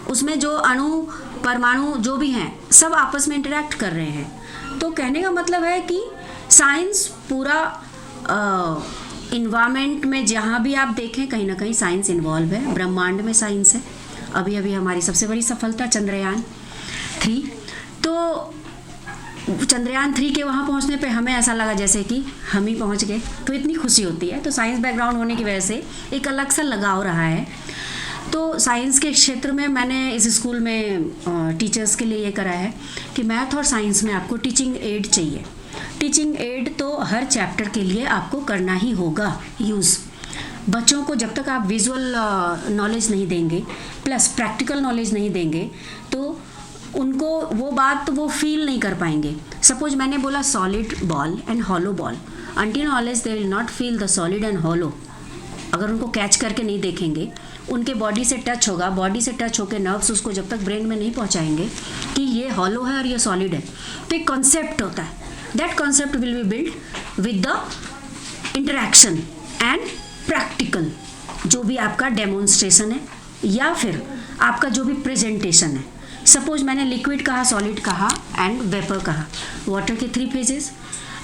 उसमें जो अणु, परमाणु जो भी हैं सब आपस में इंटरेक्ट कर रहे हैं। तो कहने का मतलब है कि साइंस पूरा इन्वायरमेंट में जहाँ भी आप देखें कहीं ना कहीं साइंस इन्वॉल्व है। ब्रह्मांड में साइंस है। अभी अभी हमारी सबसे बड़ी सफलता चंद्रयान 3। तो चंद्रयान 3 के वहाँ पहुँचने पे हमें ऐसा लगा जैसे कि हम ही पहुँच गए, तो इतनी खुशी होती है। तो साइंस बैकग्राउंड होने की वजह से एक अलग सा लगाव रहा है। तो साइंस के क्षेत्र में मैंने इस स्कूल में टीचर्स के लिए ये करा है कि मैथ और साइंस में आपको टीचिंग एड चाहिए। टीचिंग एड तो हर चैप्टर के लिए आपको करना ही होगा यूज़। बच्चों को जब तक आप विजुअल नॉलेज नहीं देंगे प्लस प्रैक्टिकल नॉलेज नहीं देंगे तो उनको वो बात वो फील नहीं कर पाएंगे। सपोज मैंने बोला solid ball and hollow ball, until knowledge they will not feel the solid and hollow. अगर उनको कैच करके नहीं देखेंगे, उनके बॉडी से टच होगा, बॉडी से टच होकर नर्व्स उसको जब तक ब्रेन में नहीं पहुंचाएंगे कि ये हॉलो है और ये सॉलिड है, तो एक कॉन्सेप्ट होता है। That concept will be build with the interaction and practical, जो भी आपका डेमोन्स्ट्रेशन है या फिर आपका जो भी प्रेजेंटेशन है। सपोज मैंने लिक्विड कहा, सॉलिड कहा एंड वेपर कहा, वाटर के 3 फेजेस।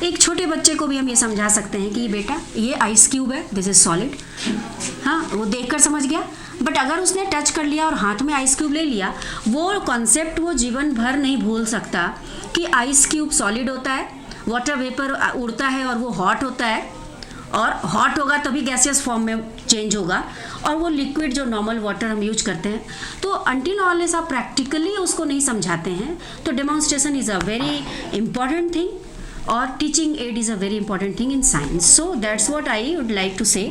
एक छोटे बच्चे को भी हम ये समझा सकते हैं कि बेटा ये आइस क्यूब है, दिस इज सॉलिड। हाँ, वो देखकर समझ गया। बट अगर उसने टच कर लिया और हाथ में आइस क्यूब ले लिया, वो कॉन्सेप्ट वो जीवन भर नहीं भूल सकता कि आइस क्यूब सॉलिड होता है, वाटर वेपर उड़ता है और वो हॉट होता है, और हॉट होगा तभी गैसियस फॉर्म में चेंज होगा, और वो लिक्विड जो नॉर्मल वाटर हम यूज करते हैं। तो अंटिल ऑलवेज आप प्रैक्टिकली उसको नहीं समझाते हैं, तो demonstration is a very important thing और teaching aid is a very important thing in science. So that's what I would like to say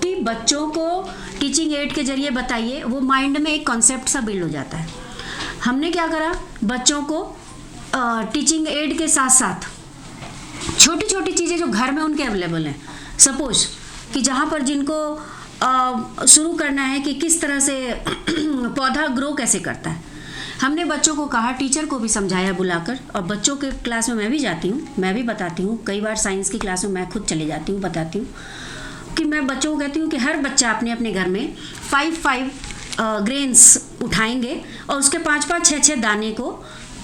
कि बच्चों को टीचिंग एड के जरिए बताइए, वो माइंड में एक कॉन्सेप्ट सा बिल्ड हो जाता है। हमने क्या करा, बच्चों को टीचिंग एड के साथ साथ छोटी छोटी चीज़ें जो घर में उनके अवेलेबल हैं, सपोज कि जहाँ पर जिनको शुरू करना है कि किस तरह से पौधा ग्रो कैसे करता है, हमने बच्चों को कहा, टीचर को भी समझाया बुलाकर, और बच्चों के क्लास में मैं भी जाती हूँ, मैं भी बताती हूँ, कई बार साइंस की क्लास में मैं खुद चली जाती हूँ, बताती हूँ कि मैं बच्चों को कहती हूँ कि हर बच्चा अपने अपने घर में 5 ग्रेन्स उठाएंगे और उसके 5 6 दाने को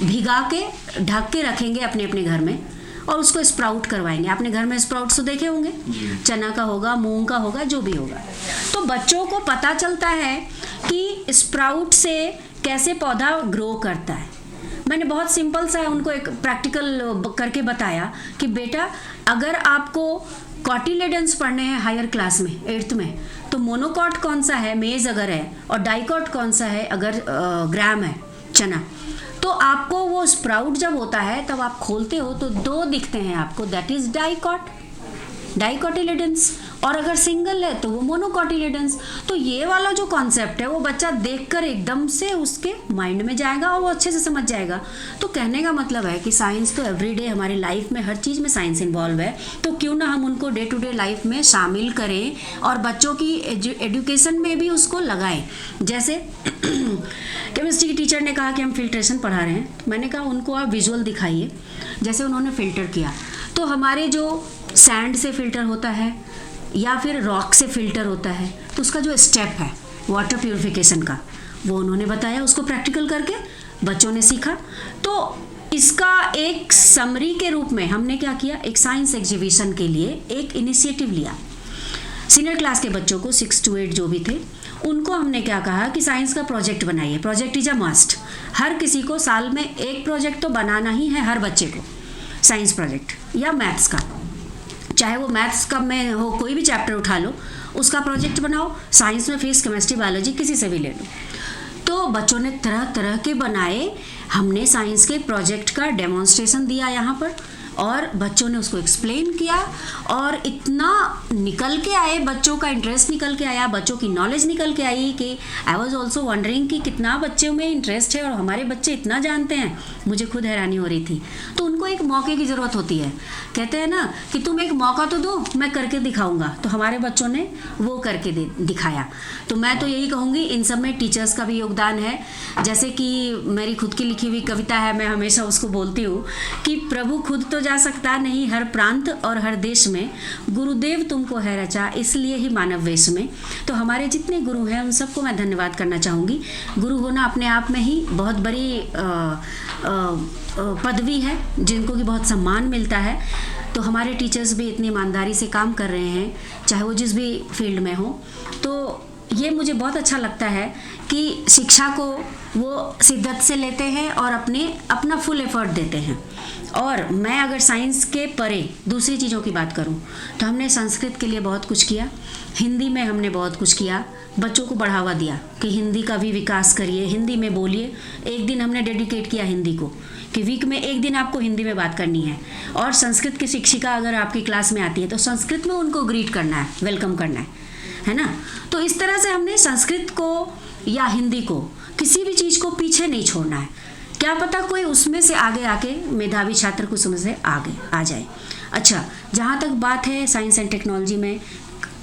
भिगा के ढक के रखेंगे अपने अपने घर में, और उसको स्प्राउट करवाएंगे। आपने घर में स्प्राउट्स तो देखे होंगे, चना का होगा, मूंग का होगा, जो भी होगा। तो बच्चों को पता चलता है कि स्प्राउट से कैसे पौधा ग्रो करता है। मैंने बहुत सिंपल सा उनको एक प्रैक्टिकल करके बताया कि बेटा, अगर आपको कॉटिलेडन्स पढ़ने हैं हायर क्लास में 8th में, तो मोनोकॉट कौन सा है, मेज अगर है, और डाइकॉट कौन सा है अगर ग्राम है, चना, तो आपको वो स्प्राउट जब होता है तब आप खोलते हो तो 2 दिखते हैं आपको, दैट इज डाइकॉट, डाइकॉटिलेडन्स, और अगर सिंगल है तो वो मोनोकॉटिलेडन्स। तो ये वाला जो कॉन्सेप्ट है वो बच्चा देखकर एकदम से उसके माइंड में जाएगा और वो अच्छे से समझ जाएगा। तो कहने का मतलब है कि साइंस तो एवरीडे हमारी लाइफ में हर चीज़ में साइंस इन्वॉल्व है, तो क्यों ना हम उनको डे टू डे लाइफ में शामिल करें और बच्चों की एजुकेशन में भी उसको लगाएं। जैसे केमिस्ट्री की टीचर ने कहा कि हम फिल्ट्रेशन पढ़ा रहे हैं, तो मैंने कहा उनको आप विजुअल दिखाइए, जैसे उन्होंने फ़िल्टर किया, तो हमारे जो सैंड से फ़िल्टर होता है या फिर रॉक से फ़िल्टर होता है, तो उसका जो स्टेप है वाटर प्यूरिफिकेशन का, वो उन्होंने बताया, उसको प्रैक्टिकल करके बच्चों ने सीखा। तो इसका एक समरी के रूप में हमने क्या किया, एक साइंस एग्जीबिशन के लिए एक इनिशिएटिव लिया। सीनियर क्लास के बच्चों को 6 to 8 जो भी थे, उनको हमने क्या कहा कि साइंस का प्रोजेक्ट बनाइए। प्रोजेक्ट इज अ मस्ट, हर किसी को साल में एक प्रोजेक्ट तो बनाना ही है, हर बच्चे को साइंस प्रोजेक्ट या मैथ्स का, चाहे वो मैथ्स का में हो, कोई भी चैप्टर उठा लो उसका प्रोजेक्ट बनाओ, साइंस में फिजिक्स, केमिस्ट्री, बायोलॉजी किसी से भी ले लो। तो बच्चों ने तरह तरह के बनाए, हमने साइंस के प्रोजेक्ट का डेमोन्स्ट्रेशन दिया यहाँ पर, और बच्चों ने उसको एक्सप्लेन किया, और इतना निकल के आए, बच्चों का इंटरेस्ट निकल के आया, बच्चों की नॉलेज निकल के आई कि आई वॉज ऑल्सो वंडरिंग कि कितना बच्चों में इंटरेस्ट है और हमारे बच्चे इतना जानते हैं, मुझे खुद हैरानी हो रही थी। तो उनको एक मौके की ज़रूरत होती है, कहते हैं ना कि तुम एक मौका तो दो, मैं करके दिखाऊंगा। तो हमारे बच्चों ने वो करके दिखाया। तो मैं तो यही कहूँगी, इन सब में टीचर्स का भी योगदान है। जैसे कि मेरी खुद की लिखी हुई कविता है, मैं हमेशा उसको बोलती हूँ कि प्रभु खुद तो जा सकता नहीं हर प्रांत और हर देश में, गुरुदेव तुमको है रचा इसलिए ही मानव वेश में। तो हमारे जितने गुरु हैं उन सबको मैं धन्यवाद करना चाहूँगी। गुरु होना अपने आप में ही बहुत बड़ी पदवी है, जिनको कि बहुत सम्मान मिलता है। तो हमारे टीचर्स भी इतनी ईमानदारी से काम कर रहे हैं, चाहे वो जिस भी फील्ड में हो। तो ये मुझे बहुत अच्छा लगता है कि शिक्षा को वो शिद्दत से लेते हैं और अपना फुल एफर्ट देते हैं। और मैं अगर साइंस के परे दूसरी चीज़ों की बात करूं तो हमने संस्कृत के लिए बहुत कुछ किया, हिंदी में हमने बहुत कुछ किया, बच्चों को बढ़ावा दिया कि हिंदी का भी विकास करिए, हिंदी में बोलिए। एक दिन हमने डेडिकेट किया हिंदी को कि वीक में एक दिन आपको हिंदी में बात करनी है। और संस्कृत की शिक्षिका अगर आपकी क्लास में आती है तो संस्कृत में उनको ग्रीट करना है, वेलकम करना है ना। तो इस तरह से हमने संस्कृत को या हिंदी को, किसी भी चीज़ को पीछे नहीं छोड़ना है। क्या पता कोई उसमें से आगे आके मेधावी छात्र कुछ उसमें से आगे आ जाए। अच्छा, जहाँ तक बात है साइंस एंड टेक्नोलॉजी में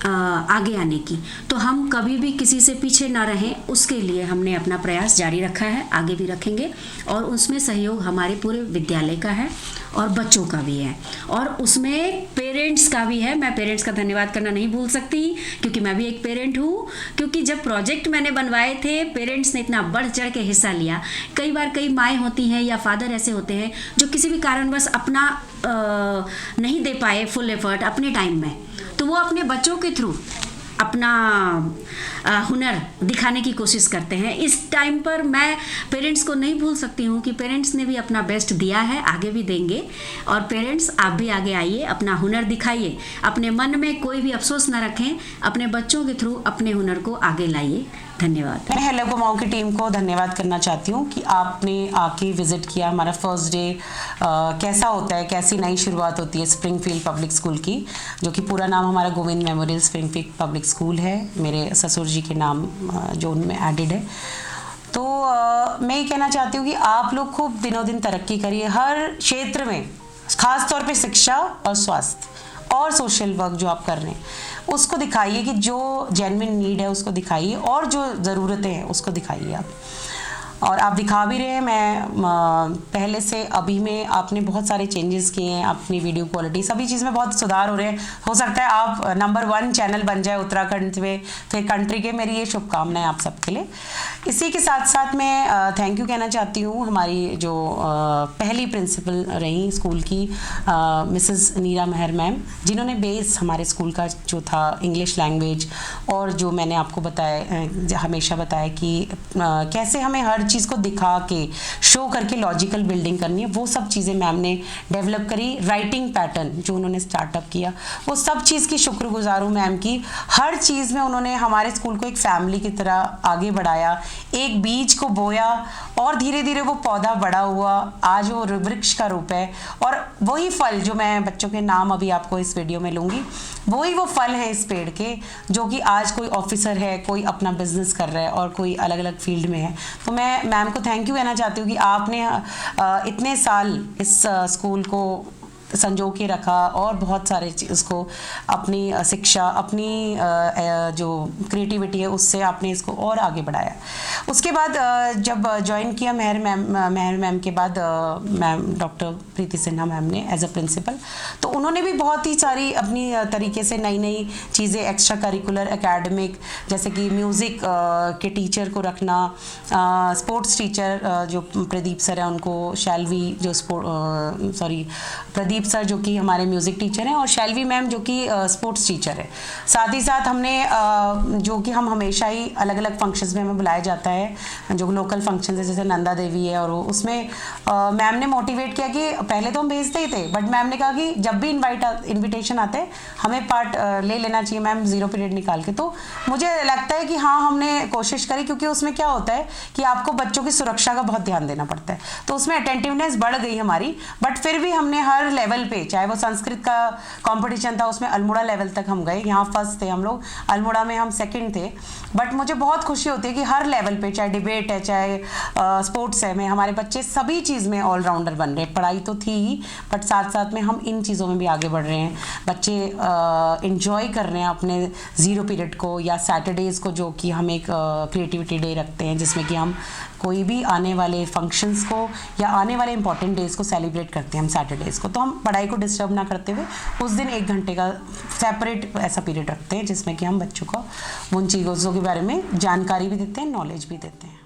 आगे आने की, तो हम कभी भी किसी से पीछे ना रहें, उसके लिए हमने अपना प्रयास जारी रखा है, आगे भी रखेंगे। और उसमें सहयोग हमारे पूरे विद्यालय का है और बच्चों का भी है, और उसमें पेरेंट्स का भी है। मैं पेरेंट्स का धन्यवाद करना नहीं भूल सकती, क्योंकि मैं भी एक पेरेंट हूँ। क्योंकि जब प्रोजेक्ट मैंने बनवाए थे, पेरेंट्स ने इतना बढ़ चढ़ के हिस्सा लिया। कई बार कई माएँ होती हैं या फादर ऐसे होते हैं जो किसी भी कारणवश अपना नहीं दे पाए फुल एफर्ट अपने टाइम में, तो वो अपने बच्चों के थ्रू अपना हुनर दिखाने की कोशिश करते हैं। इस टाइम पर मैं पेरेंट्स को नहीं भूल सकती हूँ कि पेरेंट्स ने भी अपना बेस्ट दिया है, आगे भी देंगे। और पेरेंट्स आप भी आगे आइए, अपना हुनर दिखाइए, अपने मन में कोई भी अफसोस न रखें, अपने बच्चों के थ्रू अपने हुनर को आगे लाइए। धन्यवाद। मैं हेलो कुमाऊं की टीम को धन्यवाद करना चाहती हूँ कि आपने आके विजिट किया। हमारा फर्स्ट डे कैसा होता है, कैसी नई शुरुआत होती है स्प्रिंगफील्ड पब्लिक स्कूल की, जो कि पूरा नाम हमारा Govind memorial Springfield public school है। मेरे ससुर जी के नाम जो उनमें एडेड है। तो मैं ये कहना चाहती हूँ कि आप लोग खूब दिनों दिन तरक्की करिए हर क्षेत्र में, खास तौर पे शिक्षा और स्वास्थ्य और सोशल वर्क जो आप कर रहे हैं उसको दिखाइए कि जो जेन्युइन नीड है उसको दिखाइए और जो ज़रूरतें हैं उसको दिखाइए आप, और आप दिखा भी रहे हैं। मैं पहले से अभी में आपने बहुत सारे चेंजेस किए हैं, अपनी वीडियो क्वालिटी सभी चीज़ में बहुत सुधार हो रहे हैं। हो सकता है आप नंबर 1 चैनल बन जाए उत्तराखंड में, फिर कंट्री के। मेरी ये शुभकामनाएं आप सबके लिए। इसी के साथ साथ मैं थैंक यू कहना चाहती हूँ हमारी जो पहली प्रिंसिपल रही स्कूल की मिसेस नीरा मेहर मैम, जिन्होंने बेस हमारे स्कूल का जो था इंग्लिश लैंग्वेज, और जो मैंने आपको बताया हमेशा बताया कि कैसे हमें हर चीज़ को दिखा के शो करके लॉजिकल बिल्डिंग करनी है, वो सब चीज़ें मैम ने डेवलप करी। राइटिंग पैटर्न जो उन्होंने स्टार्टअप किया, वो सब चीज़ की शुक्रगुजार हूँ मैम की। हर चीज़ में उन्होंने हमारे स्कूल को एक फैमिली की तरह आगे बढ़ाया, एक बीज को बोया और धीरे धीरे वो पौधा बड़ा हुआ, आज वो वृक्ष का रूप है। और वही फल जो मैं बच्चों के नाम अभी आपको इस वीडियो में लूँगी, वही वो फल है इस पेड़ के, जो कि आज कोई ऑफिसर है, कोई अपना बिजनेस कर रहा है और कोई अलग अलग फील्ड में है। तो मैं मैम को थैंक यू कहना चाहती हूँ कि आपने इतने साल इस स्कूल को संजो के रखा और बहुत सारे उसको अपनी शिक्षा, अपनी जो क्रिएटिविटी है उससे आपने इसको और आगे बढ़ाया। उसके बाद जब ज्वाइन किया मेहर मैम के बाद मैम डॉक्टर प्रीति सिन्हा मैम ने एज अ प्रिंसिपल, तो उन्होंने भी बहुत ही सारी अपनी तरीके से नई नई चीज़ें एक्स्ट्रा करिकुलर एकेडमिक, जैसे कि म्यूज़िक के टीचर को रखना, स्पोर्ट्स टीचर जो प्रदीप सर है उनको, शैलवी जो प्रदीप सर जो कि हमारे म्यूज़िक टीचर हैं, और शैलवी मैम जो कि स्पोर्ट्स टीचर है। साथ ही साथ हमने जो कि हम हमेशा ही अलग अलग फंक्शंस में हमें बुलाया जाता है, जो लोकल फंक्शंस है जैसे नंदा देवी है, और उसमें मैम ने मोटिवेट किया कि पहले तो हम भेजते ही थे, बट मैम ने कहा कि जब भी इन्विटेशन आते हैं हमें पार्ट ले लेना चाहिए मैम 0 पीरियड निकाल के। तो मुझे लगता है कि हाँ, हमने कोशिश करी, क्योंकि उसमें क्या होता है कि आपको बच्चों की सुरक्षा का बहुत ध्यान देना पड़ता है, तो उसमें अटेंटिवनेस बढ़ गई हमारी। बट फिर भी हमने हर लेवल पे, चाहे वो संस्कृत का कंपटीशन था उसमें अल्मोड़ा लेवल तक हम गए, यहाँ फर्स्ट थे हम लोग, अल्मोड़ा में हम सेकंड थे। बट मुझे बहुत खुशी होती है कि हर लेवल पे, चाहे डिबेट है, चाहे स्पोर्ट्स है, में हमारे बच्चे सभी चीज़ में ऑलराउंडर बन रहे हैं। पढ़ाई तो थी ही, बट साथ साथ में हम इन चीज़ों में भी आगे बढ़ रहे हैं। बच्चे इंजॉय कर रहे हैं अपने 0 पीरियड को या सैटरडेज़ को, जो कि हम एक क्रिएटिविटी डे रखते हैं जिसमें कि हम कोई भी आने वाले फंक्शंस को या आने वाले इंपॉर्टेंट डेज़ को सेलिब्रेट करते हैं हम सैटरडेज़ को। तो हम पढ़ाई को डिस्टर्ब ना करते हुए उस दिन 1 घंटे का सेपरेट ऐसा पीरियड रखते हैं जिसमें कि हम बच्चों को उन चीज़ों के बारे में जानकारी भी देते हैं, नॉलेज भी देते हैं।